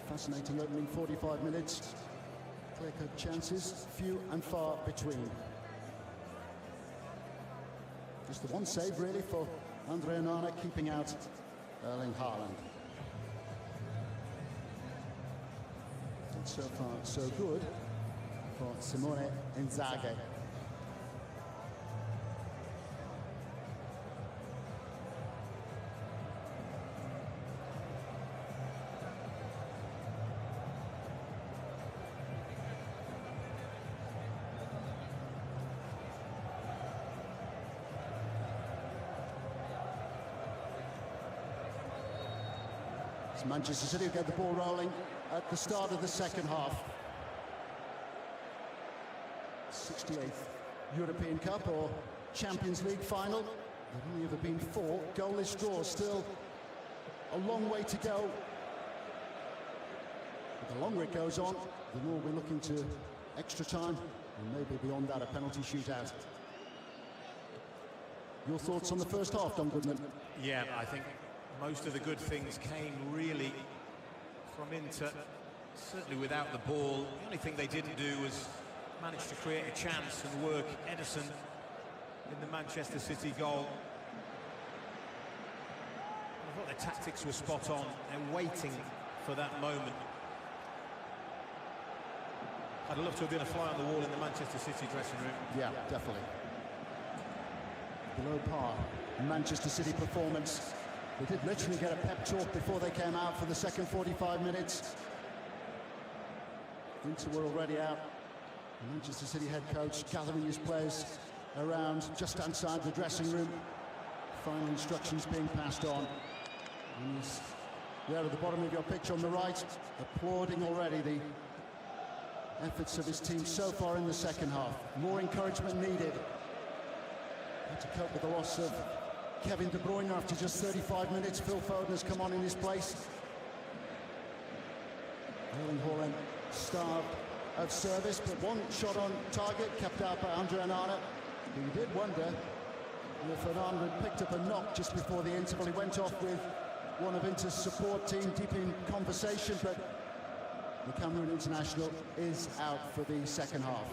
Fascinating opening 45 minutes. Clear-cut chances, few and far between. Just the one save, really, for Andre Onana, keeping out Erling Haaland. And so far, so good for Simone Inzaghi. It's Manchester City who get the ball rolling at the start of the second half. 68th European Cup or Champions League final. There've only ever been 4 goalless draws. Still a long way to go. But the longer it goes on, the more we're looking to extra time and maybe beyond that a penalty shootout. Your thoughts on the first half, Don Goodman? Yeah, I think most of the good things came really from Inter, certainly without the ball. The only thing they didn't do was manage to create a chance and work Edison in the Manchester City goal. I thought their tactics were spot on. They're waiting for that moment. I'd love to have been a fly on the wall in the Manchester City dressing room. Yeah, definitely. Below par, Manchester City performance. They did literally get a pep talk before they came out for the second 45 minutes. Inter were already out. The Manchester City head coach gathering his players around just outside the dressing room. Final instructions being passed on. And he's there at the bottom of your picture on the right, applauding already the efforts of his team so far in the second half. More encouragement needed. Had to cope with the loss of Kevin De Bruyne after just 35 minutes. Phil Foden has come on in his place. Erling Haaland starved of service, but one shot on target kept out by Andre Onana. You did wonder if Onana had picked up a knock just before the interval. He went off with one of Inter's support team deep in conversation, but the Cameroon international is out for the second half.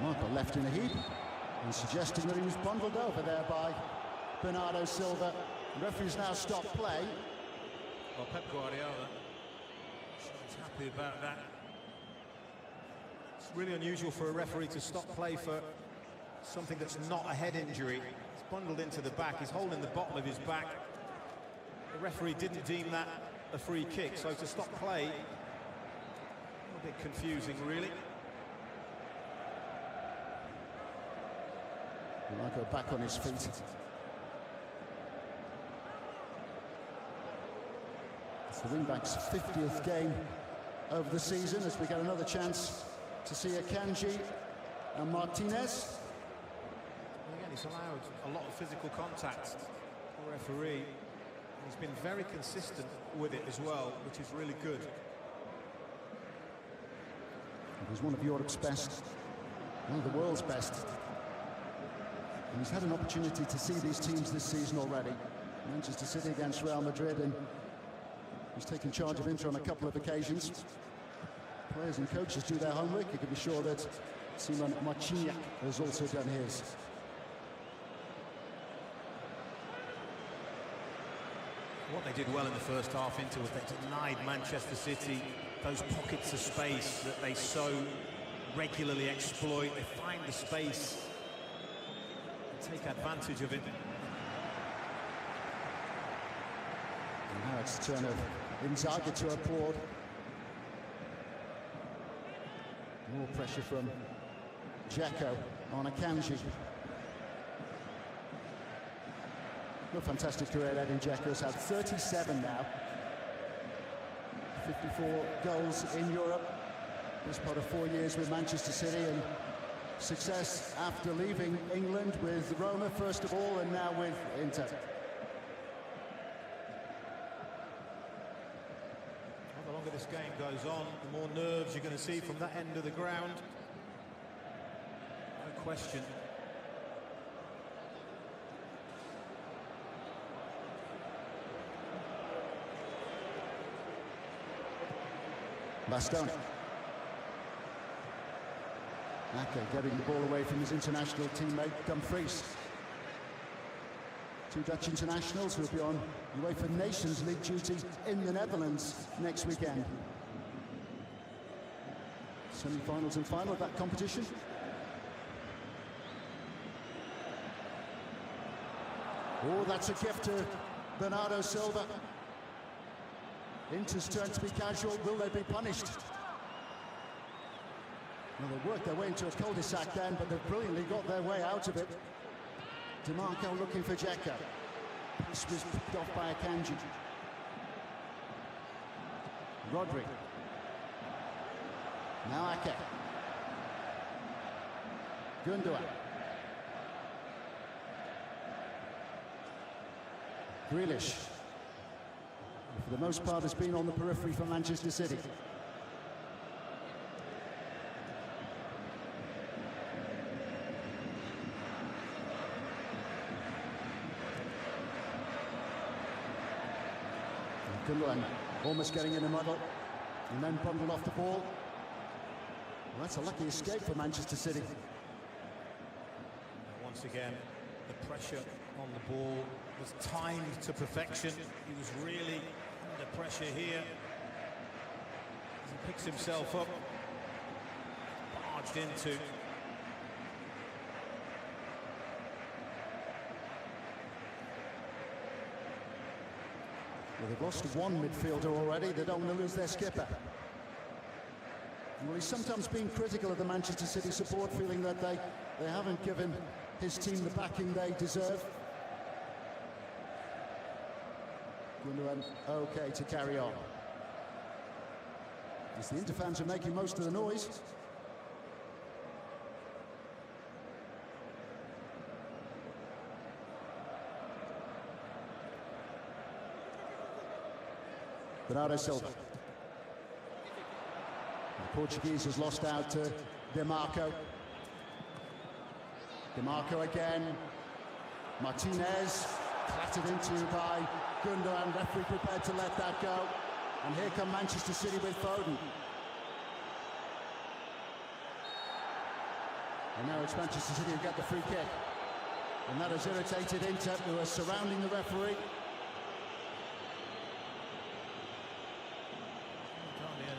Marco left in a heap and suggesting that he was bundled over there by Bernardo Silva. The referee's now stopped play. Well, Pep Guardiola is happy about that. It's really unusual for a referee to stop play for something that's not a head injury. He's bundled into the back, he's holding the bottom of his back. The referee didn't deem that a free kick, so to stop play, a bit confusing really. Marco back on his feet. It's the wing-back's 50th game over the season as we get another chance to see Akanji and Martinez. Again, he's allowed a lot of physical contact, the referee. He's been very consistent with it as well, which is really good. He's one of Europe's best, one of the world's best. And he's had an opportunity to see these teams this season already. Manchester City against Real Madrid, and he's taken charge of Inter on a couple of occasions. Players and coaches do their homework. You can be sure that Simon Marciniak has also done his. What they did well in the first half, Inter, was they denied Manchester City those pockets of space that they so regularly exploit. They find the space, take advantage of it. And now it's the turn of Inzaghi to applaud. More pressure from Dzeko on Akanji. What a fantastic career Edin Dzeko has had. 37 now. 54 goals in Europe. This part of 4 years with Manchester City, and success after leaving England with Roma first of all, and now with Inter. Well, the longer this game goes on, the more nerves you're going to see from that end of the ground. No question. Bastoni. Ake getting the ball away from his international teammate Dumfries. Two Dutch internationals who will be on UEFA Nations League duty in the Netherlands next weekend. Semi-finals and final of that competition. Oh, that's a gift to Bernardo Silva. Inter's turn to be casual. Will they be punished? Well, they worked their way into a cul-de-sac then, but they've brilliantly got their way out of it. DeMarco looking for Dzeko. Pass was picked off by Akanji. Rodri. Now Ake. Gundogan. Grealish. For the most part has been on the periphery for Manchester City. Gundogan almost getting in a muddle and then bundled off the ball. Well, that's a lucky escape for Manchester City. Once again, the pressure on the ball was timed to perfection. He was really under pressure here. As he picks himself up, barged into. Well, they've lost one midfielder already. They don't want to lose their skipper. Well, he's sometimes been critical of the Manchester City support, feeling that they haven't given his team the backing they deserve. Gundogan okay to carry on. As the Inter fans are making most of the noise. Bernardo Silva. The Portuguese has lost out to DeMarco. DeMarco again. Martinez clattered into by Gundogan. Referee prepared to let that go. And here come Manchester City with Foden. And now it's Manchester City who get the free kick. And that has irritated Inter, who are surrounding the referee.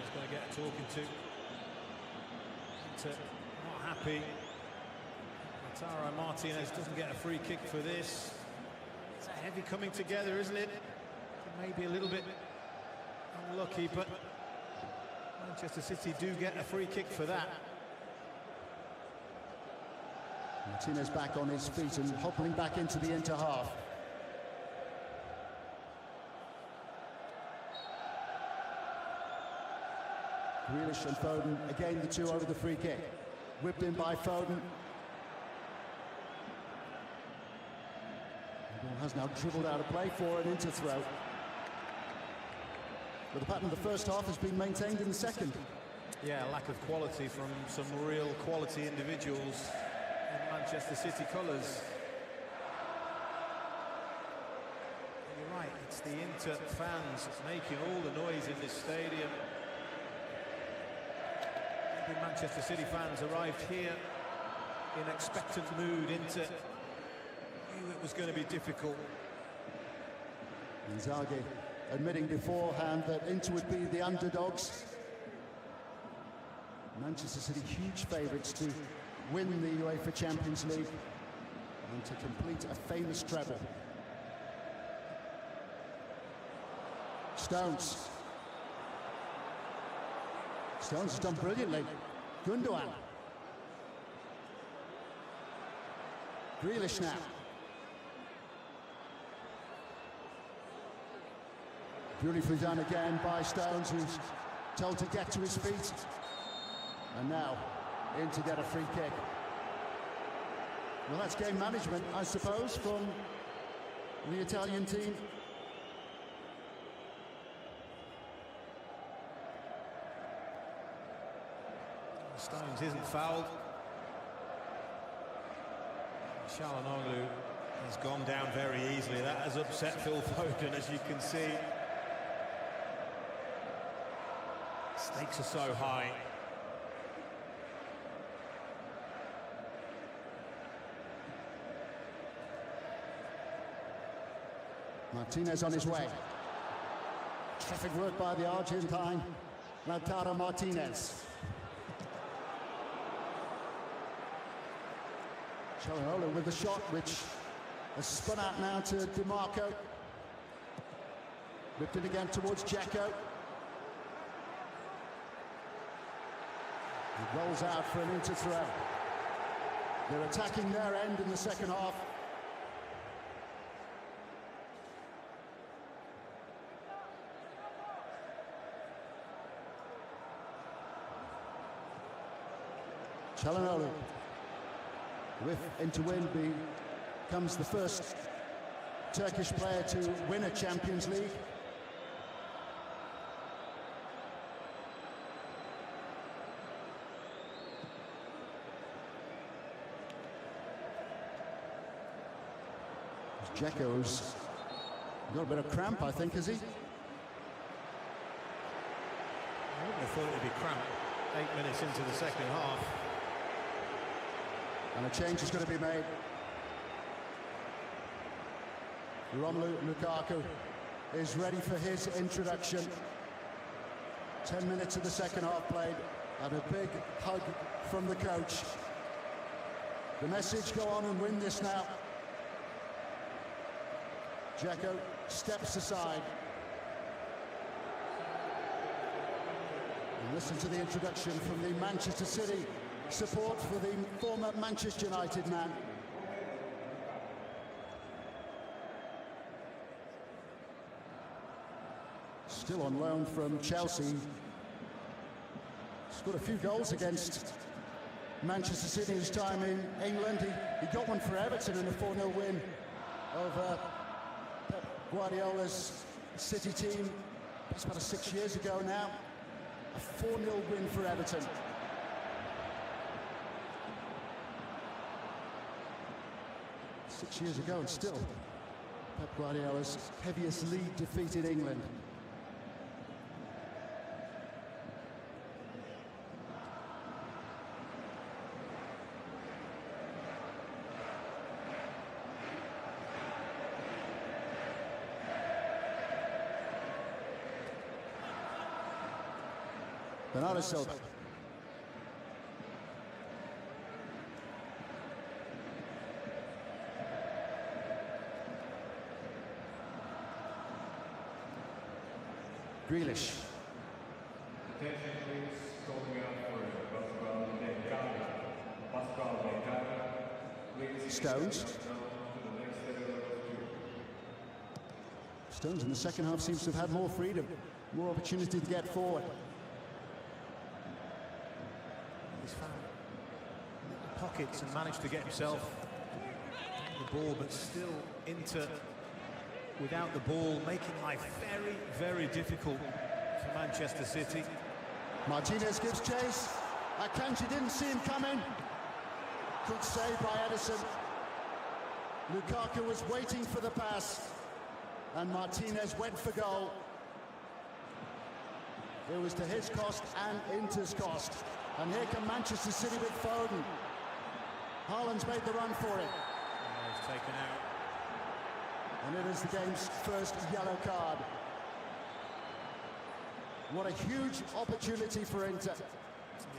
Is going to get a talking to. Inter not happy. Lautaro Martinez doesn't get a free kick for this. It's a heavy coming together, isn't it? Maybe a little bit unlucky, but Manchester City do get a free kick for that. Martinez back on his feet and hobbling back into the Inter half. Grealish and Foden, again the two over the free kick. Whipped in by Foden. The ball has now dribbled out of play for an Inter throw. But the pattern of the first half has been maintained in the second. Yeah, lack of quality from some real quality individuals in Manchester City colours. You're right, it's the Inter fans making all the noise in this stadium. The Manchester City fans arrived here in expectant mood. Inter knew it was going to be difficult. Inzaghi admitting beforehand that Inter would be the underdogs. Manchester City huge favourites to win the UEFA Champions League and to complete a famous treble. Stones has done brilliantly. Gundogan. Grealish now. Beautifully done again by Stones, who's told to get to his feet. And now in to get a free kick. Well, that's game management, I suppose, from the Italian team. Stones isn't fouled. Çalhanoğlu has gone down very easily. That has upset Phil Foden, as you can see. Stakes are so high. Martinez on his way. Terrific work by the Argentine, Lautaro Martinez. Çalhanoğlu with the shot, which has spun out now to DiMarco. Whipped it again towards Dzeko. He rolls out for an Inter throw. They're attacking their end in the second half. Çalhanoğlu. Whiff into win becomes the first Turkish player to win a Champions League. Dzeko's got a bit of cramp, I think, has he? I wouldn't have thought it'd be cramp 8 minutes into the second half. And a change is going to be made. Romelu Lukaku is ready for his introduction. 10 minutes of the second half played, and a big hug from the coach. The message: go on and win this now. Dzeko steps aside. And listen to the introduction from the Manchester City support for the former Manchester United man. Still on loan from Chelsea. Scored a few goals against Manchester City his time in England. He got one for Everton in a 4-0 win over Pep Guardiola's City team. It's about 6 years ago now. A 4-0 win for Everton. Six years ago, and still Pep Guardiola's heaviest league defeat in England. Bernardo Silva. Grealish. Stones. Stones in the second half seems to have had more freedom, more opportunity to get forward. He's found pockets and managed to get himself the ball, but still Inter without the ball, making life very, very difficult for Manchester City. Martinez gives chase. Akanji didn't see him coming. Good save by Edison. Lukaku was waiting for the pass, and Martinez went for goal. It was to his cost and Inter's cost. And here come Manchester City with Foden. Haaland's made the run for it. He's taken out. And it is the game's first yellow card. What a huge opportunity for Inter.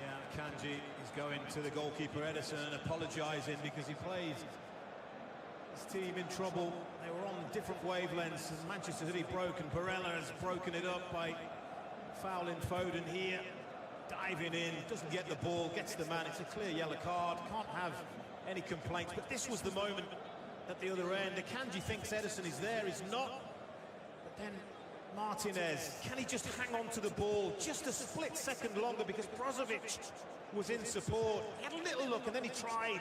Yeah, Kanji is going to the goalkeeper Edison and apologising because he plays his team in trouble. They were on different wavelengths, and Manchester City broke, and Barella has broken it up by fouling Foden here. Diving in, doesn't get the ball, gets the man. It's a clear yellow card. Can't have any complaints, but this was the moment at the other end. Akanji thinks Edison is there, he's not. But then Martinez, can he just hang on to the ball just a split second longer, because Brozovic was in support. He had a little look and then he tried.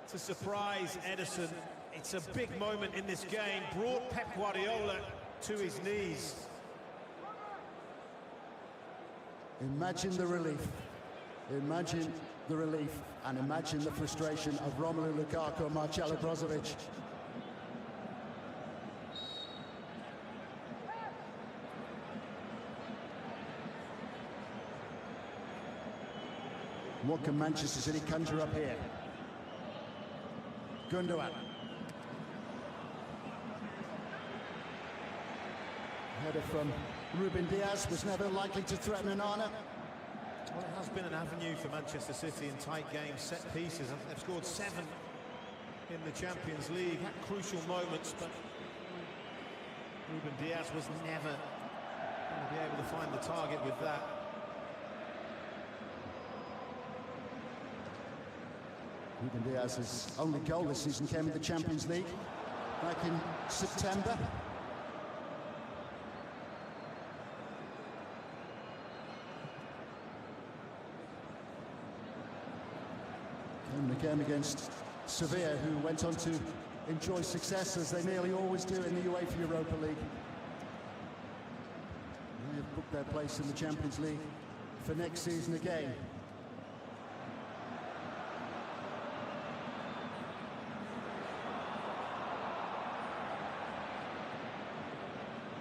to surprise Ederson. It's a big moment in this game. Brought Pep Guardiola to his knees. Imagine the relief. Imagine the relief, and imagine the frustration of Romelu Lukaku and Marcelo Brozovic. What can Manchester City conjure up here? Gundogan. Header from Ruben Diaz was never likely to threaten Onana. Well, it has been an avenue for Manchester City in tight games, set pieces, and they've scored 7 in the Champions League at crucial moments, but Ruben Diaz was never going to be able to find the target with that. Ruben Diaz's only goal this season came in the Champions League back in September. In the game against Sevilla, who went on to enjoy success as they nearly always do in the UEFA Europa League. They have booked their place in the Champions League for next season again.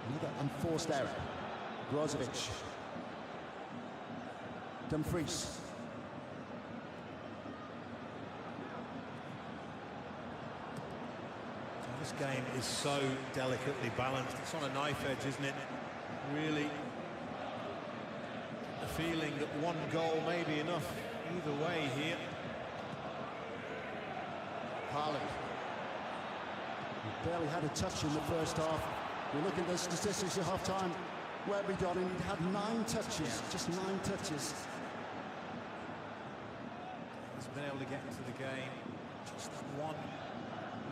Another unforced error. Brozovic. Dumfries. This game is so delicately balanced. It's on a knife edge, isn't it? Really a feeling that one goal may be enough either way here. Haaland. He barely had a touch in the first half. We look at the statistics at half-time. Where we got him, he'd had 9 touches, just 9 touches. He's been able to get into the game. Just one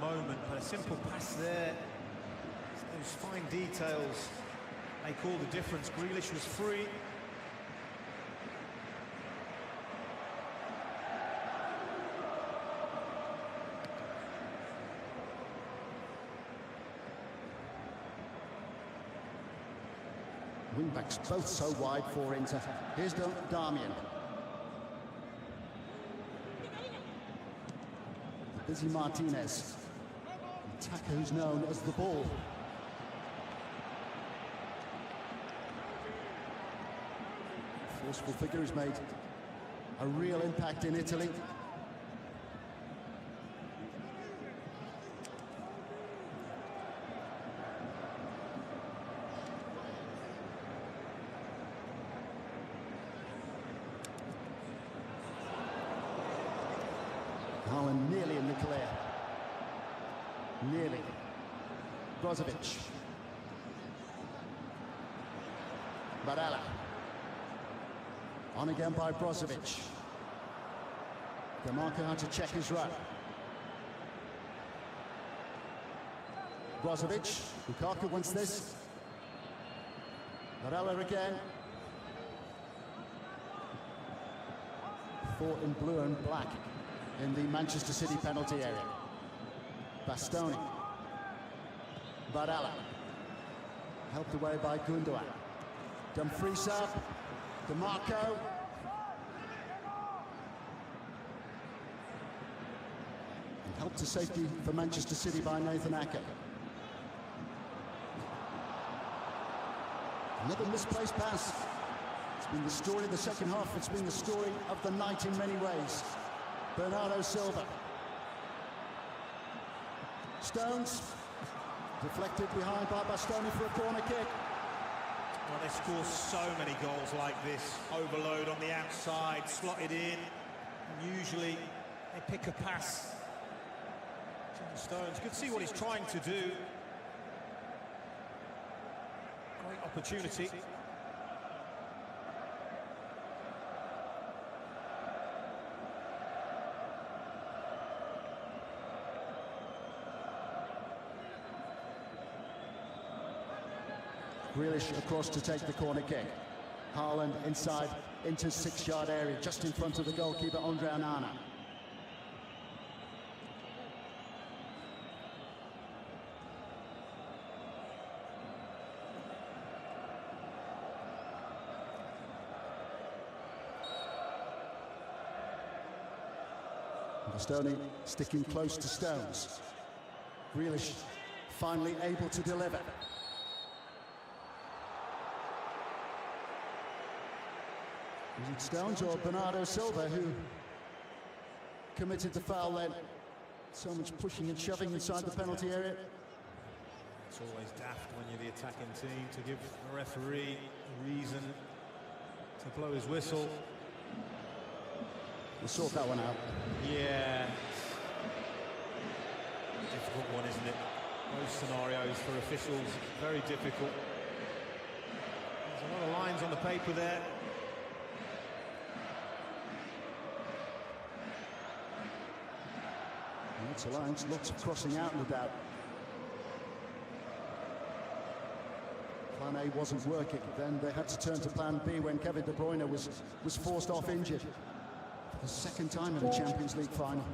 moment, but a simple pass there. Those fine details make all the difference. Grealish was free. Wing-backs both so wide for Inter. Here's Darmian. Busy Martinez. Attacker who's known as the ball. Forceful figure who's made a real impact in Italy. Haaland nearly in the clear. Nearly. Brozovic. Barella. On again by Brozovic. DeMarco had to check his run. Brozovic. Lukaku wants this. Barella again. 4 in blue and black in the Manchester City penalty area. Bastoni. Barella. Helped away by Gundogan. Dumfries up. DeMarco. And helped to safety for Manchester City by Nathan Ake. Another misplaced pass. It's been the story of the second half. It's been the story of the night in many ways. Bernardo Silva. Stones. Deflected behind by Bastoni for a corner kick. Well, they score so many goals like this. Overload on the outside, slotted in. And usually they pick a pass. John Stones, you can see what he's trying to do. Great opportunity. Grealish across to take the corner kick. Haaland inside into 6-yard area, just in front of the goalkeeper, Andre Onana. Bastoni sticking close to Stones. Grealish finally able to deliver. Is it Stones or Bernardo Silva who committed the foul then? So much pushing and shoving inside the penalty area. It's always daft when you're the attacking team to give the referee a reason to blow his whistle. We'll sort that one out. Yeah. Difficult one, isn't it? Those scenarios for officials, very difficult. There's a lot of lines on the paper there. Lots of lines, lots of crossing out, no doubt. Plan A wasn't working, then they had to turn to plan B when Kevin De Bruyne was forced off injured. For the second time in a Champions League final.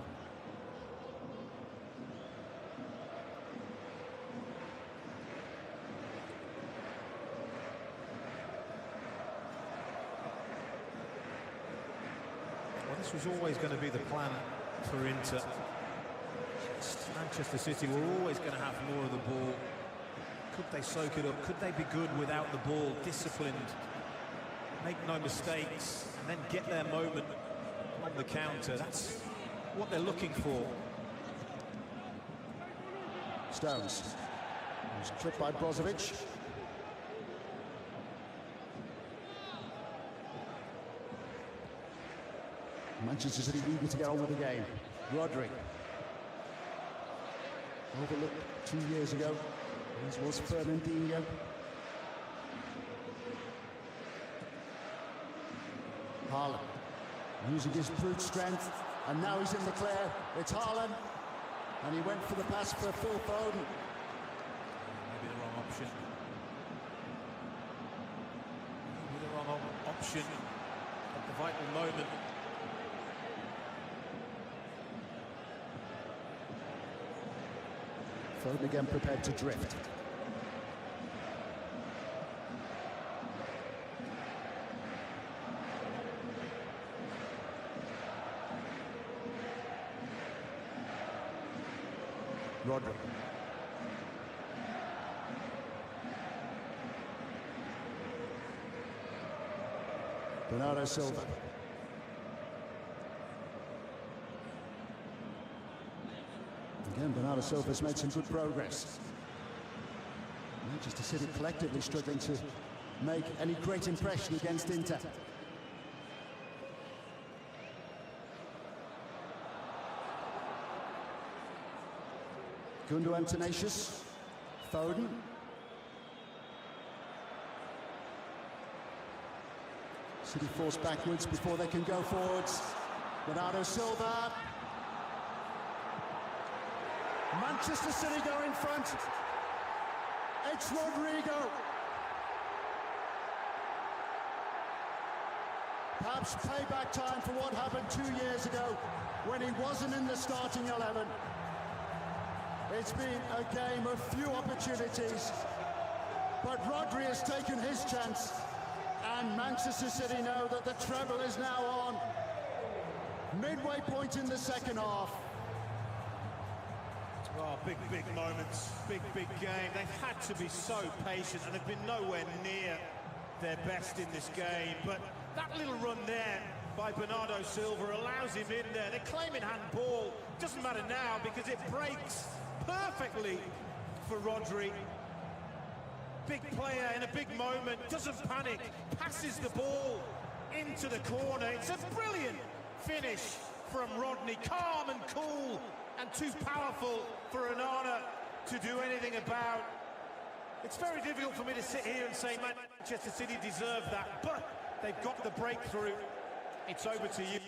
Well, this was always going to be the plan for Inter. Manchester City were always going to have more of the ball. Could they soak it up? Could they be good without the ball? Disciplined, make no mistakes, and then get their moment on the counter. That's what they're looking for. Stones. Was clipped by Brozovic. Manchester City eager to get on with the game. Rodri. Overlooked 2 years ago, as was Fernandinho. Haaland using his brute strength, and now he's in the clear. It's Haaland, and he went for the pass for Phil Foden. Maybe the wrong option. Maybe the wrong option at the vital moment. Foden again prepared to drift. Rodri. Bernardo Silva. Again, Bernardo Silva's made some good progress. Manchester City collectively struggling to make any great impression against Inter. Gundogan tenacious. Foden. City forced backwards before they can go forwards. Bernardo Silva. Manchester City go in front. It's Rodrigo. Perhaps payback time for what happened 2 years ago when he wasn't in the starting 11. It's been a game of few opportunities, but Rodri has taken his chance, and Manchester City know that the treble is now on. Midway point in the second half. Oh, big moments, big game. They've had to be so patient, and they've been nowhere near their best in this game. But that little run there by Bernardo Silva allows him in there. They're claiming handball. Doesn't matter now because it breaks perfectly for Rodri. Big player in a big moment, doesn't panic, passes the ball into the corner. It's a brilliant finish from Rodney, calm and cool, and too powerful for Onana to do anything about. It's very difficult for me to sit here and say Manchester City deserve that, but they've got the breakthrough. It's over to you.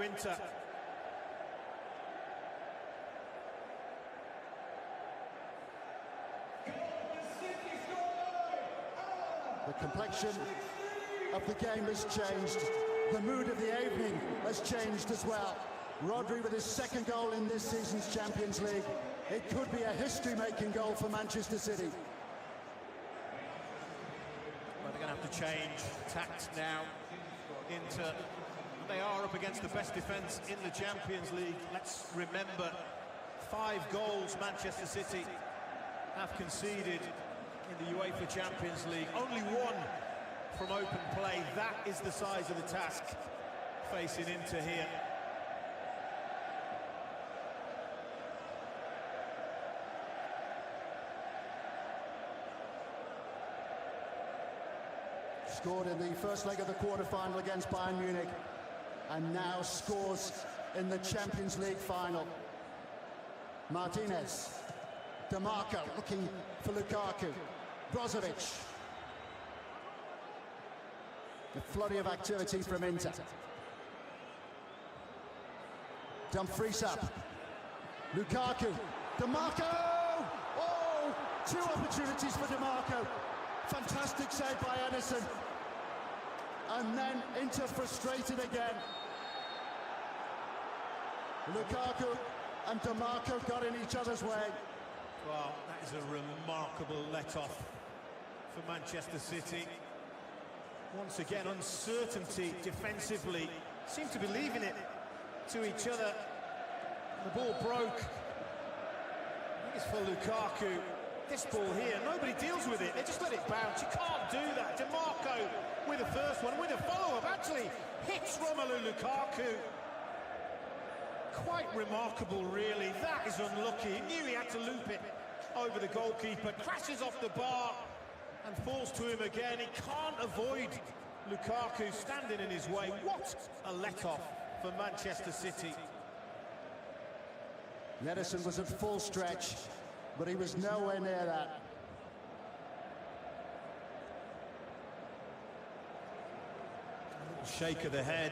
Inter. The complexion of the game has changed. The mood of the evening has changed as well. Rodri with his second goal in this season's Champions League. It could be a history-making goal for Manchester City. Well, they're going to have to change tactics now. Inter, they are up against the best defence in the Champions League. Let's remember, 5 goals Manchester City have conceded in the UEFA Champions League. Only 1 from open play. That is the size of the task facing Inter here. Scored in the first leg of the quarter-final against Bayern Munich, and now scores in the Champions League final. Martinez, DeMarco looking for Lukaku, Brozovic. A flurry of activity from Inter. Dumfries up, Lukaku, DeMarco! Oh, 2 opportunities for DeMarco. Fantastic save by Edison. And then Inter frustrated again. Lukaku and DeMarco got in each other's way. Well, that is a remarkable let-off for Manchester City. Once again, uncertainty defensively. Seem to be leaving it to each other. The ball broke. I think it's for Lukaku. This ball here, nobody deals with it. They just let it bounce. You can't do that. DeMarco with the first one, with a follow-up, actually hits Romelu Lukaku. Quite remarkable, really. That is unlucky. He knew he had to loop it over the goalkeeper. Crashes off the bar and falls to him again. He can't avoid Lukaku standing in his way. What a let-off for Manchester City. Edison was at full stretch, but he was nowhere near that. Shake of the head.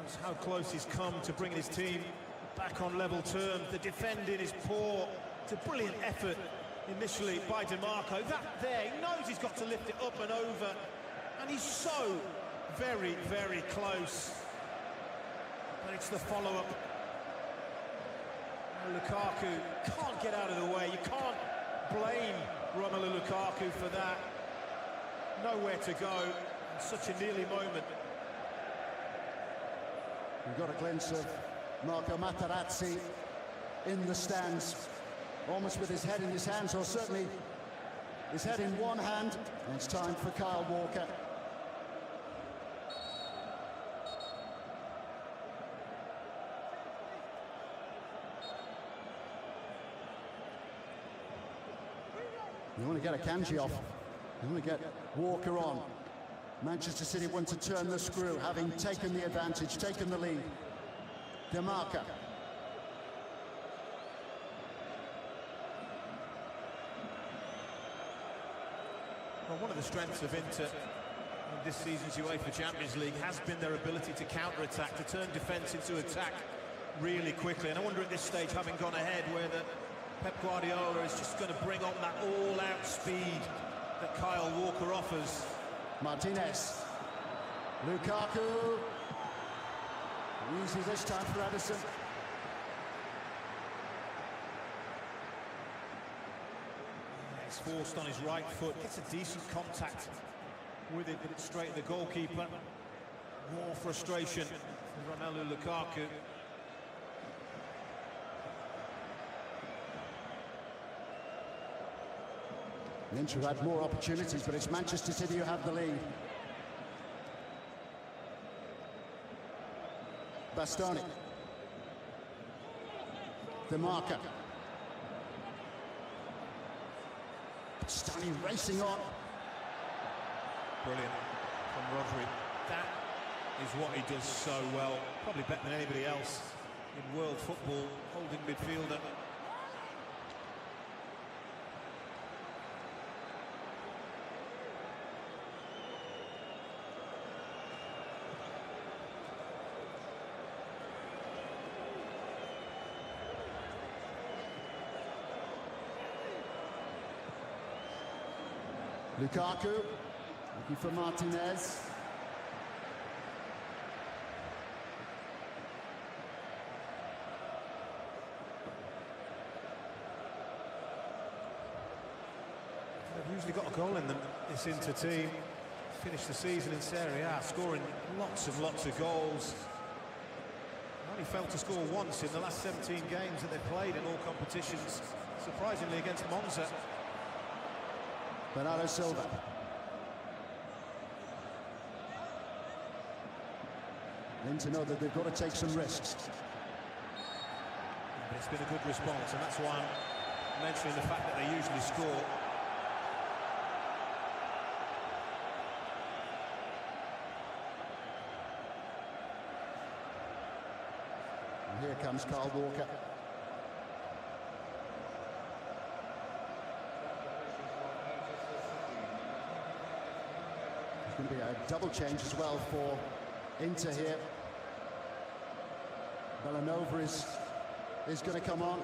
Knows how close he's come to bringing his team back on level terms. The defending is poor. It's a brilliant effort initially by DeMarco. That there, he knows he's got to lift it up and over. And he's so very, very close. But it's the follow-up. Lukaku can't get out of the way. You can't blame Romelu Lukaku for that. Nowhere to go. Such a nearly moment. We've got a glimpse of Marco Materazzi in the stands, almost with his head in his hands, or certainly his head in one hand. And it's time for Kyle Walker. You want to get Akanji off. You want to get Walker on. Manchester City want to turn the screw, having taken the advantage, taken the lead. DeMarco. Well, one of the strengths of Inter in this season's UEFA Champions League has been their ability to counter-attack, to turn defence into attack really quickly. And I wonder at this stage, having gone ahead, whether Pep Guardiola is just going to bring on that all-out speed that Kyle Walker offers. Martinez. Lukaku. Easy this time for Edison. He's forced on his right foot. Gets a decent contact with it, but it's straight at the goalkeeper. More frustration for Romelu Lukaku. Inter had more opportunities, but it's Manchester City who have the lead. Bastoni. DeMarco. Bastoni racing on. Brilliant from Rodri. That is what he does so well. Probably better than anybody else in world football, holding midfielder. Lukaku, looking for Martinez. usually got a goal in them, this Inter team. Finished the season in Serie A, scoring lots and lots of goals. Only failed to score once in the last 17 games that they've played in all competitions, surprisingly against Monza. Bernardo Silva. Then to know that they've got to take some risks. But it's been a good response, and that's why I'm mentioning the fact that they usually score. And here comes Kyle Walker. There's going to be a double change as well for Inter here. Villanova is going to come on.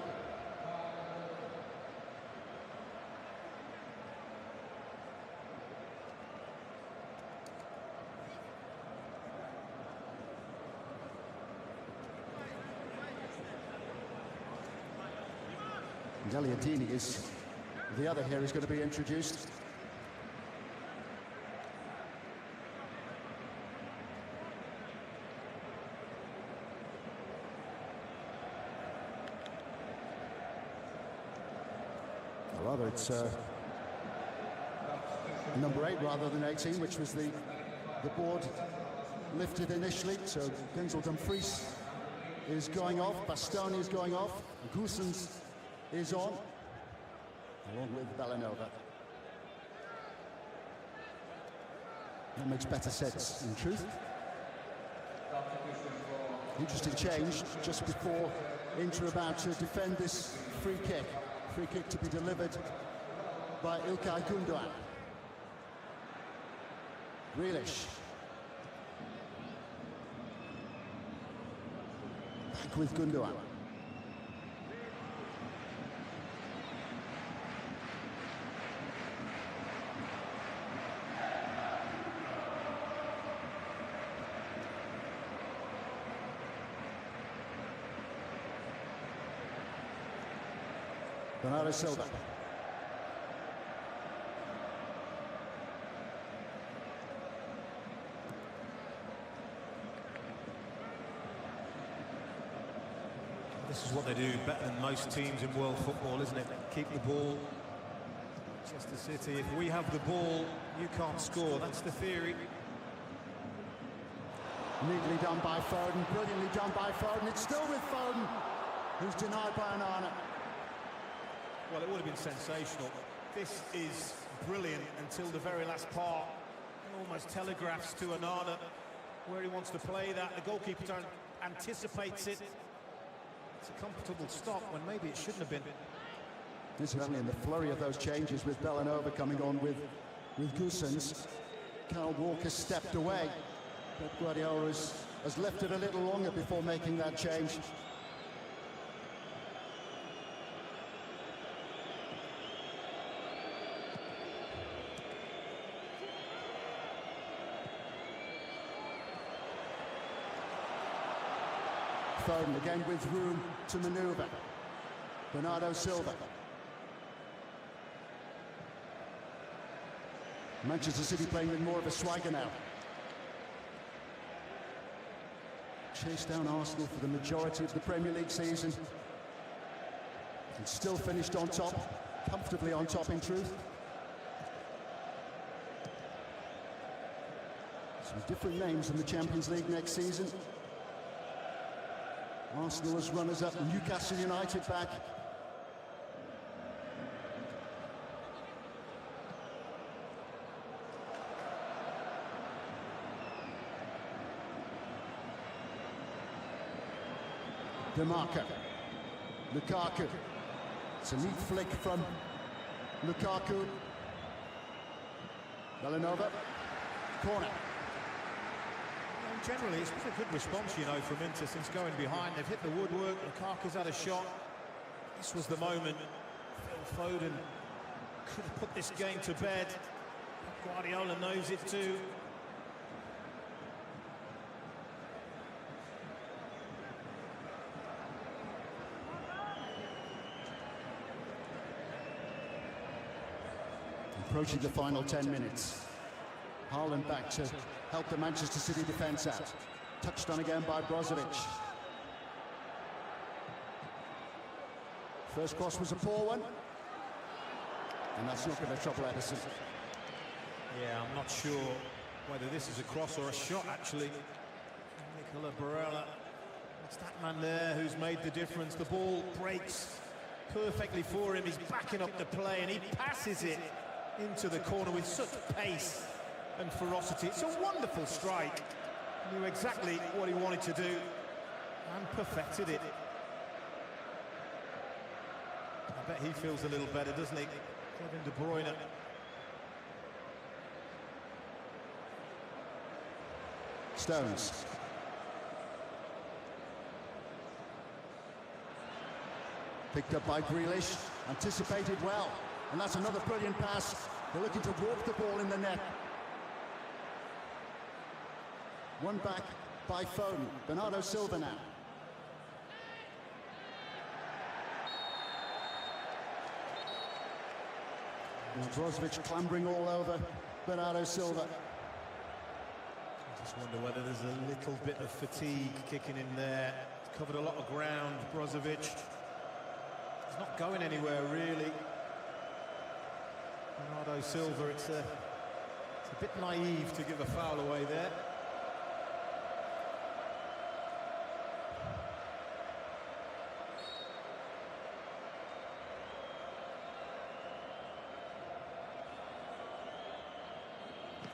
Deliadini is the other here is going to be introduced. Rather, it's number 8 rather than 18, which was the board lifted initially. So Denzel Dumfries is going off, Bastoni is going off, Goossens is on, along with Bellanova. That makes better sense, in truth. Interesting change just before Inter about to defend this free kick. Free kick to be delivered by İlkay Gündoğan. Grealish. Back with Gündoğan. Bernardo Silva. This is what they do better than most teams in world football, isn't it? Keep the ball. Manchester City, if we have the ball, you can't score. That's the theory. Neatly done by Foden, brilliantly done by Foden. It's still with Foden, who's denied by Onana. Well, it would have been sensational. This is brilliant until the very last part. It almost telegraphs to Onana where he wants to play that. The goalkeeper anticipates it. It's a comfortable stop when maybe it shouldn't have been. This is only in the flurry of those changes with Bellanova coming on with Goossens. Kyle Walker stepped away. Pep Guardiola has left it a little longer before making that change. Foden again with room to manoeuvre. Bernardo Silva. Manchester City playing with more of a swagger now. Chased down Arsenal for the majority of the Premier League season. And still finished on top, comfortably on top in truth. Some different names in the Champions League next season. Arsenal as runners-up, Newcastle United back. DeMarco. Lukaku. It's a neat flick from Lukaku. Villanova. Corner. Generally, it's been a good response, you know, from Inter since going behind. They've hit the woodwork. Lukaku's had a shot. This was the moment. Phil Foden could have put this game to bed. Guardiola knows it too. approaching the final 10 minutes. Haaland back to help the Manchester City defence out. Touched on again by Brozovic. First cross was a poor one. And that's not going to trouble Edison. Yeah, I'm not sure whether this is a cross or a shot, actually. Nicola Barella, it's that man there who's made the difference. The ball breaks perfectly for him. He's backing up the play and he passes it into the corner with such pace and ferocity. It's a wonderful strike. Knew exactly what he wanted to do and perfected it. I bet he feels a little better, doesn't he? Kevin De Bruyne. Stones. Picked up by Grealish, anticipated well, and that's another brilliant pass. They're looking to walk the ball in the net. One back by Foden, Bernardo Silva now. Brozovic clambering all over Bernardo Silva. I just wonder whether there's a little bit of fatigue kicking in there. He's covered a lot of ground, Brozovic. He's not going anywhere, really. Bernardo Silva, it's a bit naive to give a foul away there.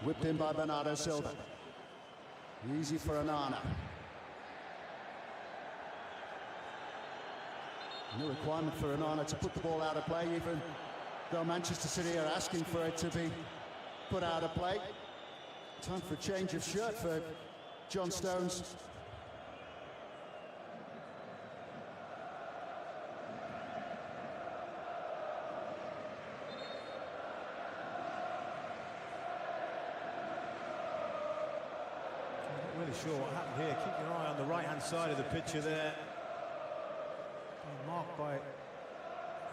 Whipped in by Bernardo Silva. Easy for Onana. No requirement for Onana to put the ball out of play, even though Manchester City are asking for it to be put out of play. Time for a change of shirt for John Stones. Not really sure what happened here. Keep your eye on the right-hand side of the picture there. Being marked by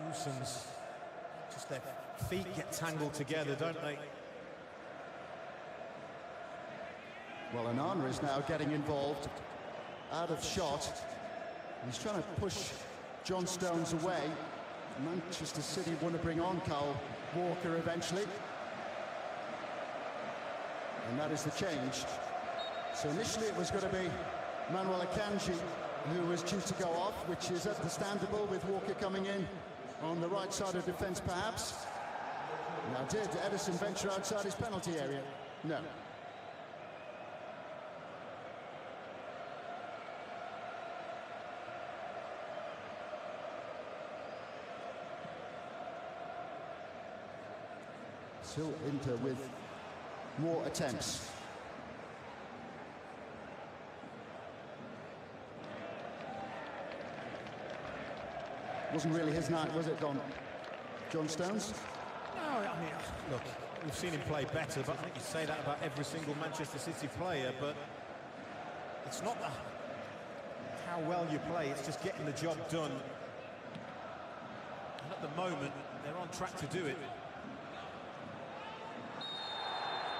Usons. Just their feet get tangled together, don't they? Well, Onana is now getting involved, out of shot. He's trying to push John Stones away. Manchester City want to bring on Kyle Walker eventually. And that is the change. So initially it was going to be Manuel Akanji who was due to go off, which is understandable with Walker coming in on the right side of defence perhaps. Now did Edison venture outside his penalty area? No. Still Inter with more attempts. Wasn't really his night, was it, Don? John Stones? No, I mean, look, we've seen him play better, but I think you say that about every single Manchester City player, but it's not how well you play, it's just getting the job done. And at the moment, they're on track to do it.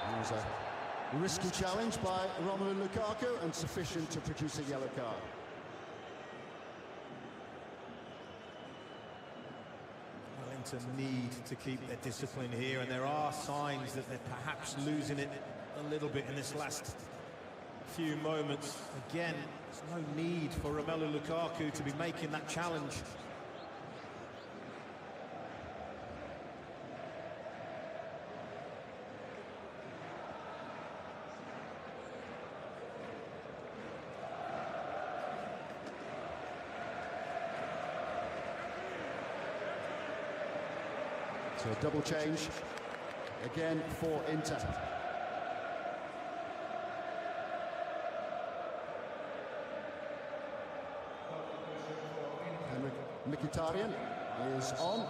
It was a risky challenge by Romelu Lukaku and sufficient to produce a yellow card. Well, Inter need to keep their discipline here, and there are signs that they're perhaps losing it a little bit in this last few moments. Again, there's no need for Romelu Lukaku to be making that challenge. So a double change again for Inter. Henrik Mkhitaryan is on.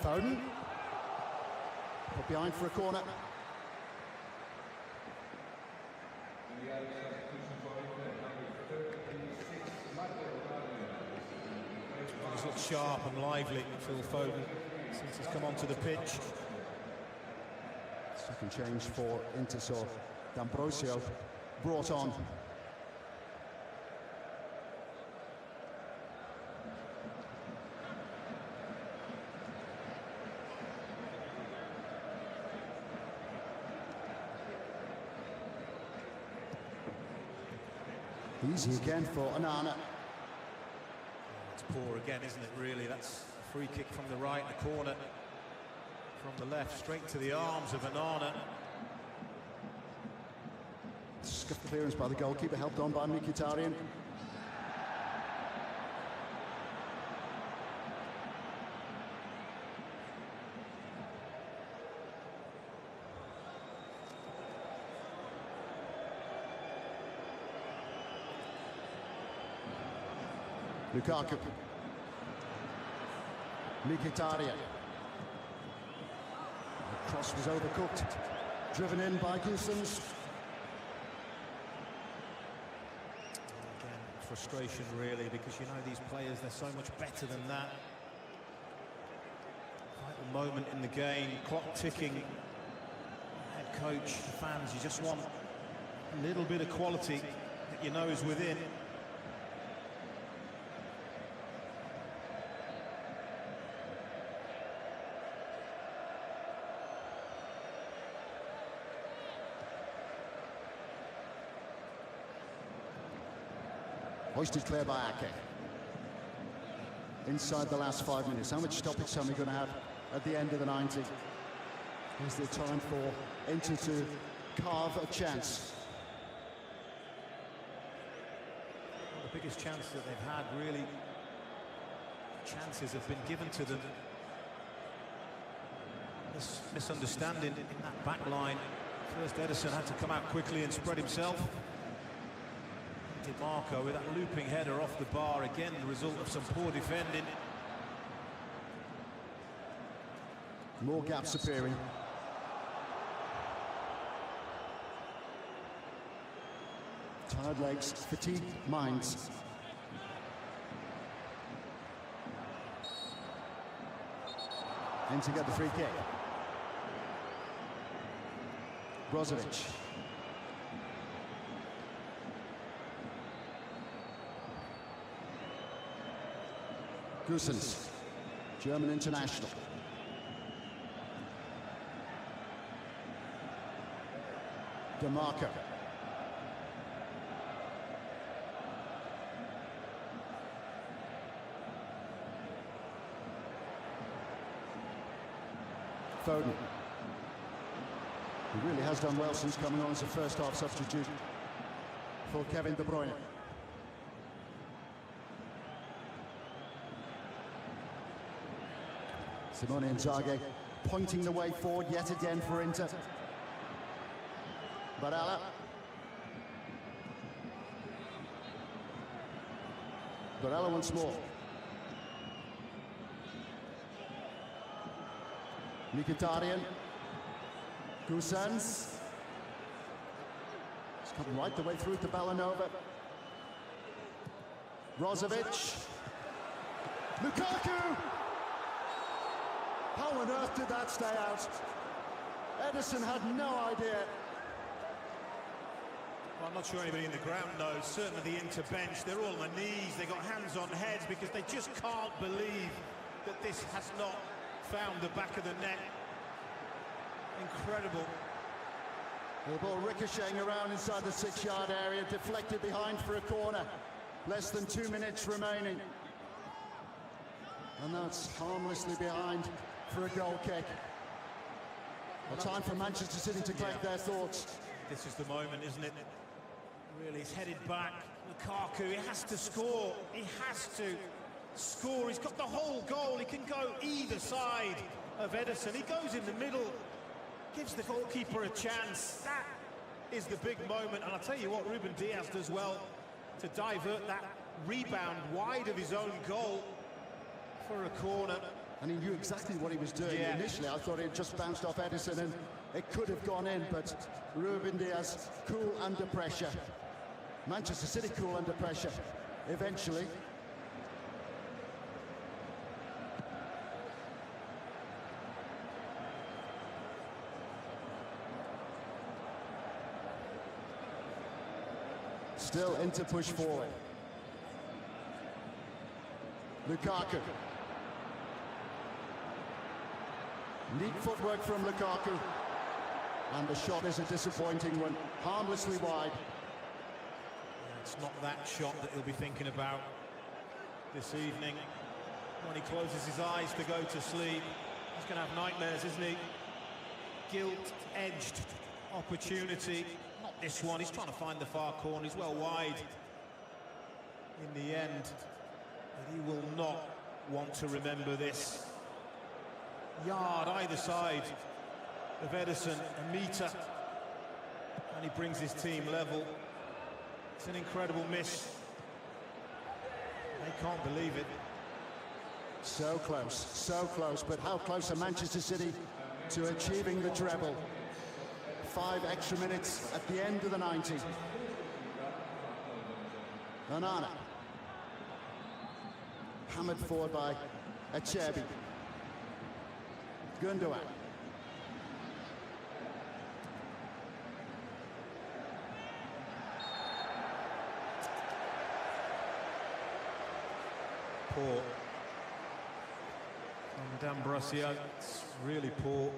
Foden put behind for a corner. He's looked sharp and lively, Phil Foden, since he's come onto the pitch. Second change for Inter, so D'Ambrosio brought on. Easy again for Onana. It's poor again, isn't it, really? That's a free kick from the right, the corner from the left, straight to the arms of Onana. Scuffed clearance by the goalkeeper, helped on by Mkhitaryan. Lukaku. Mkhitaryan. The cross was overcooked. Driven in by Gusens. Again, frustration really, because you know these players, they're so much better than that. Vital moment in the game, clock ticking. Head coach, fans, you just want a little bit of quality that you know is within. Hoisted clear by Ake. Inside the last 5 minutes. How much stoppage time are we going to have at the end of the 90? Is there time for Inter to carve a chance? Well, the biggest chance that they've had, really, chances have been given to them. This misunderstanding in that back line. First, Ederson had to come out quickly and spread himself. Marco with that looping header off the bar, again the result of some poor defending. More gaps appearing. Tired legs, fatigued minds. In to get the free kick. Brozovic. Gusens, German international. DeMarco. Foden. He really has done well since coming on as a first-half substitute for Kevin De Bruyne. Simone Inzaghi pointing the way forward yet again for Inter. Barella. Barella once more. Mkhitaryan. Gusens. He's come right the way through to Bellanova. Brozovic. Lukaku! How on earth did that stay out? Ederson had no idea. Well, I'm not sure anybody in the ground knows. Certainly the Inter bench, they're all on their knees. They got hands on heads because they just can't believe that this has not found the back of the net. Incredible. The ball ricocheting around inside the 6-yard area, deflected behind for a corner. Less than 2 minutes remaining. And that's harmlessly behind for a goal kick. Well, time for Manchester City to collect their thoughts. This is the moment, isn't it? Really, he's headed back. Lukaku, he has to score. He has to score. He's got the whole goal. He can go either side of Ederson. He goes in the middle, gives the goalkeeper a chance. That is the big moment. And I'll tell you what, Ruben Diaz does well to divert that rebound wide of his own goal for a corner. And he knew exactly what he was doing. Yeah. Initially, I thought it just bounced off Ederson and it could have gone in, but Ruben Diaz cool under pressure. Manchester City cool under pressure, eventually. Still into push forward. Lukaku. Neat footwork from Lukaku. And the shot is a disappointing one, harmlessly wide. It's not that shot that he'll be thinking about this evening. When he closes his eyes to go to sleep, he's going to have nightmares, isn't he? Guilt-edged opportunity. Not this one, he's trying to find the far corner, he's well wide in the end. But he will not want to remember this. Yard either side of Ederson, a metre, and he brings his team level. It's an incredible miss. They can't believe it. So close, but how close are Manchester City to achieving the treble? 5 extra minutes at the end of the 90. Onana. Hammered forward by Acerbi. Gundogan. Poor from D'Ambrosio. It's really poor.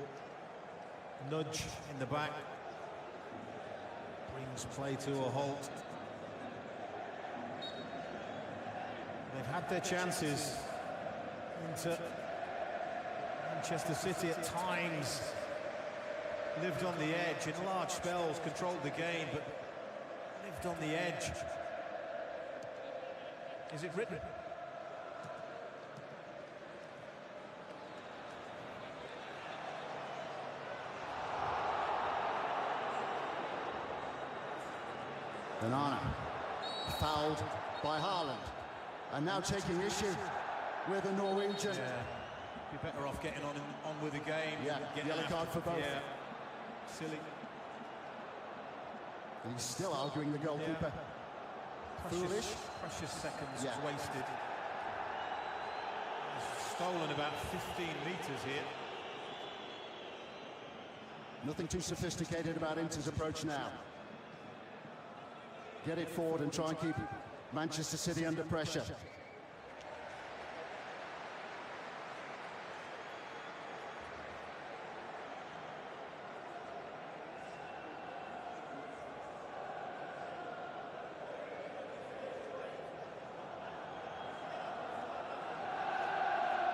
Nudge in the back brings play to a halt. They've had their chances. Into Manchester City at times lived on the edge in large spells, controlled the game, but lived on the edge. Is it written? Onana, fouled by Haaland, and now taking issue with the Norwegian. Yeah, be better off getting on with the game. Yeah, yellow card for both. Yeah, silly. He's still arguing the goalkeeper. Yeah. Foolish. Precious seconds wasted. He's stolen about 15 metres here. Nothing too sophisticated about Inter's approach now. Get it forward and try and keep Manchester City under pressure.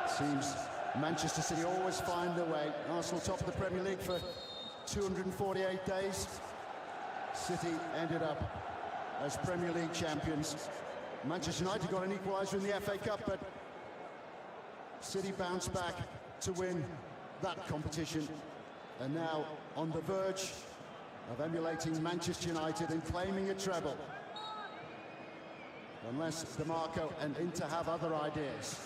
Seems Manchester City always find their way. Arsenal top of the Premier League for 248 days. City ended up as Premier League champions. Manchester United got an equaliser in the FA Cup, but City bounced back to win that competition. And now on the verge of emulating Manchester United and claiming a treble. Unless DeMarco and Inter have other ideas.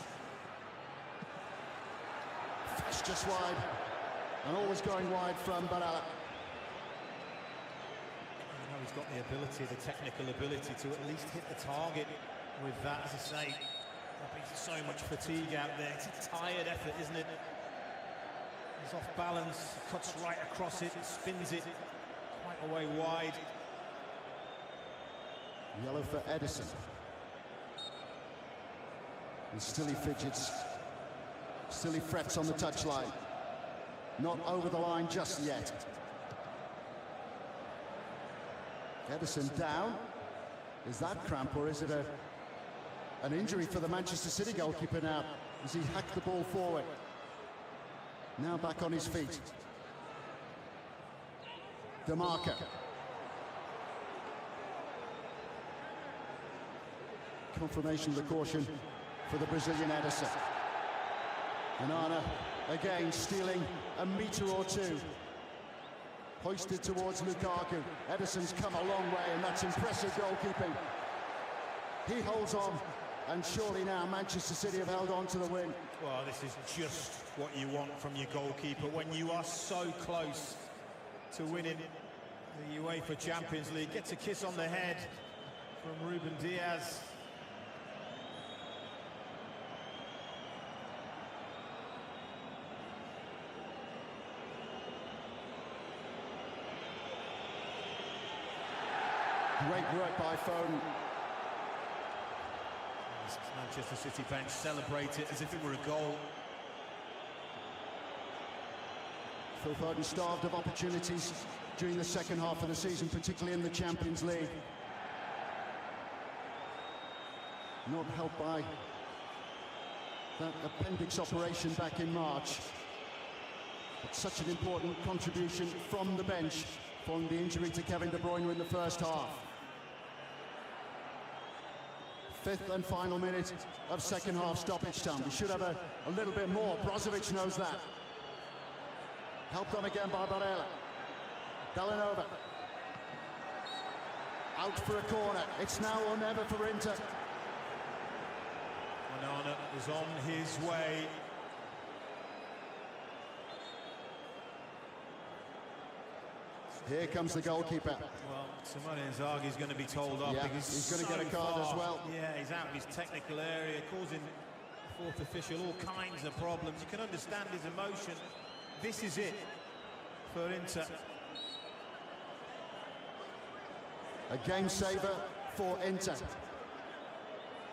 Fresh just wide, and always going wide from Barella. He's got the ability, the technical ability to at least hit the target with that. As I say, there'll be so much fatigue out there. It's a tired effort, isn't it? He's off balance, cuts right across it, spins it quite a way wide. Yellow for Ederson. And still he fidgets. Still he frets on the touchline. Not over the line just yet. Ederson down. Is that cramp or is it an injury for the Manchester City goalkeeper now as he hacked the ball forward? Now back on his feet. DeMarco. Confirmation of the caution for the Brazilian Ederson. Onana again stealing a metre or two. Hoisted towards Lukaku. Ederson's come a long way, and that's impressive goalkeeping. He holds on, and surely now Manchester City have held on to the win. Well, this is just what you want from your goalkeeper when you are so close to winning the UEFA Champions League. Gets a kiss on the head from Ruben Diaz. Great work by Foden. Manchester City bench celebrate it as if it were a goal. Phil Foden starved of opportunities during the second half of the season, particularly in the Champions League. Not helped by that appendix operation back in March. But such an important contribution from the bench following the injury to Kevin De Bruyne in the first half. Fifth and final minute of second half stoppage time. We should have a little bit more. Brozovic knows that. Helped on again by Barella. Bellanova. Out for a corner. It's now or never for Inter. Onana is on his way. Here comes the goalkeeper. Well, Simone Inzaghi's going to be told off because he's going to get a card as well. Yeah, he's out of his technical area, causing the fourth official all kinds of problems. You can understand his emotion. This is it for Inter. A game saver for Inter.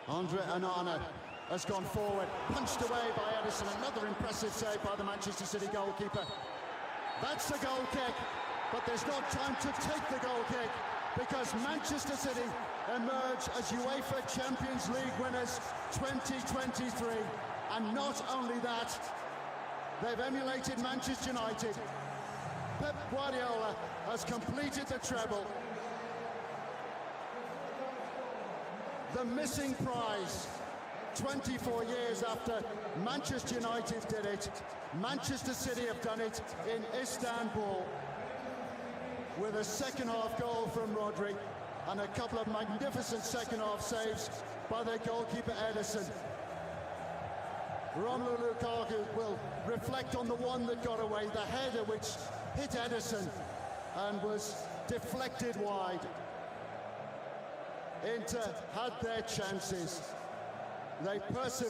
Andre Onana has gone forward, punched away by Edison. Another impressive save by the Manchester City goalkeeper. That's a goal kick. But there's not time to take the goal kick because Manchester City emerge as UEFA Champions League winners 2023. And not only that, they've emulated Manchester United. Pep Guardiola has completed the treble. The missing prize, 24 years after Manchester United did it, Manchester City have done it in Istanbul, with a second half goal from Rodri and a couple of magnificent second half saves by their goalkeeper Edison. Romelu Lukaku will reflect on the one that got away, the header which hit Edison and was deflected wide. Inter had their chances. They persevered.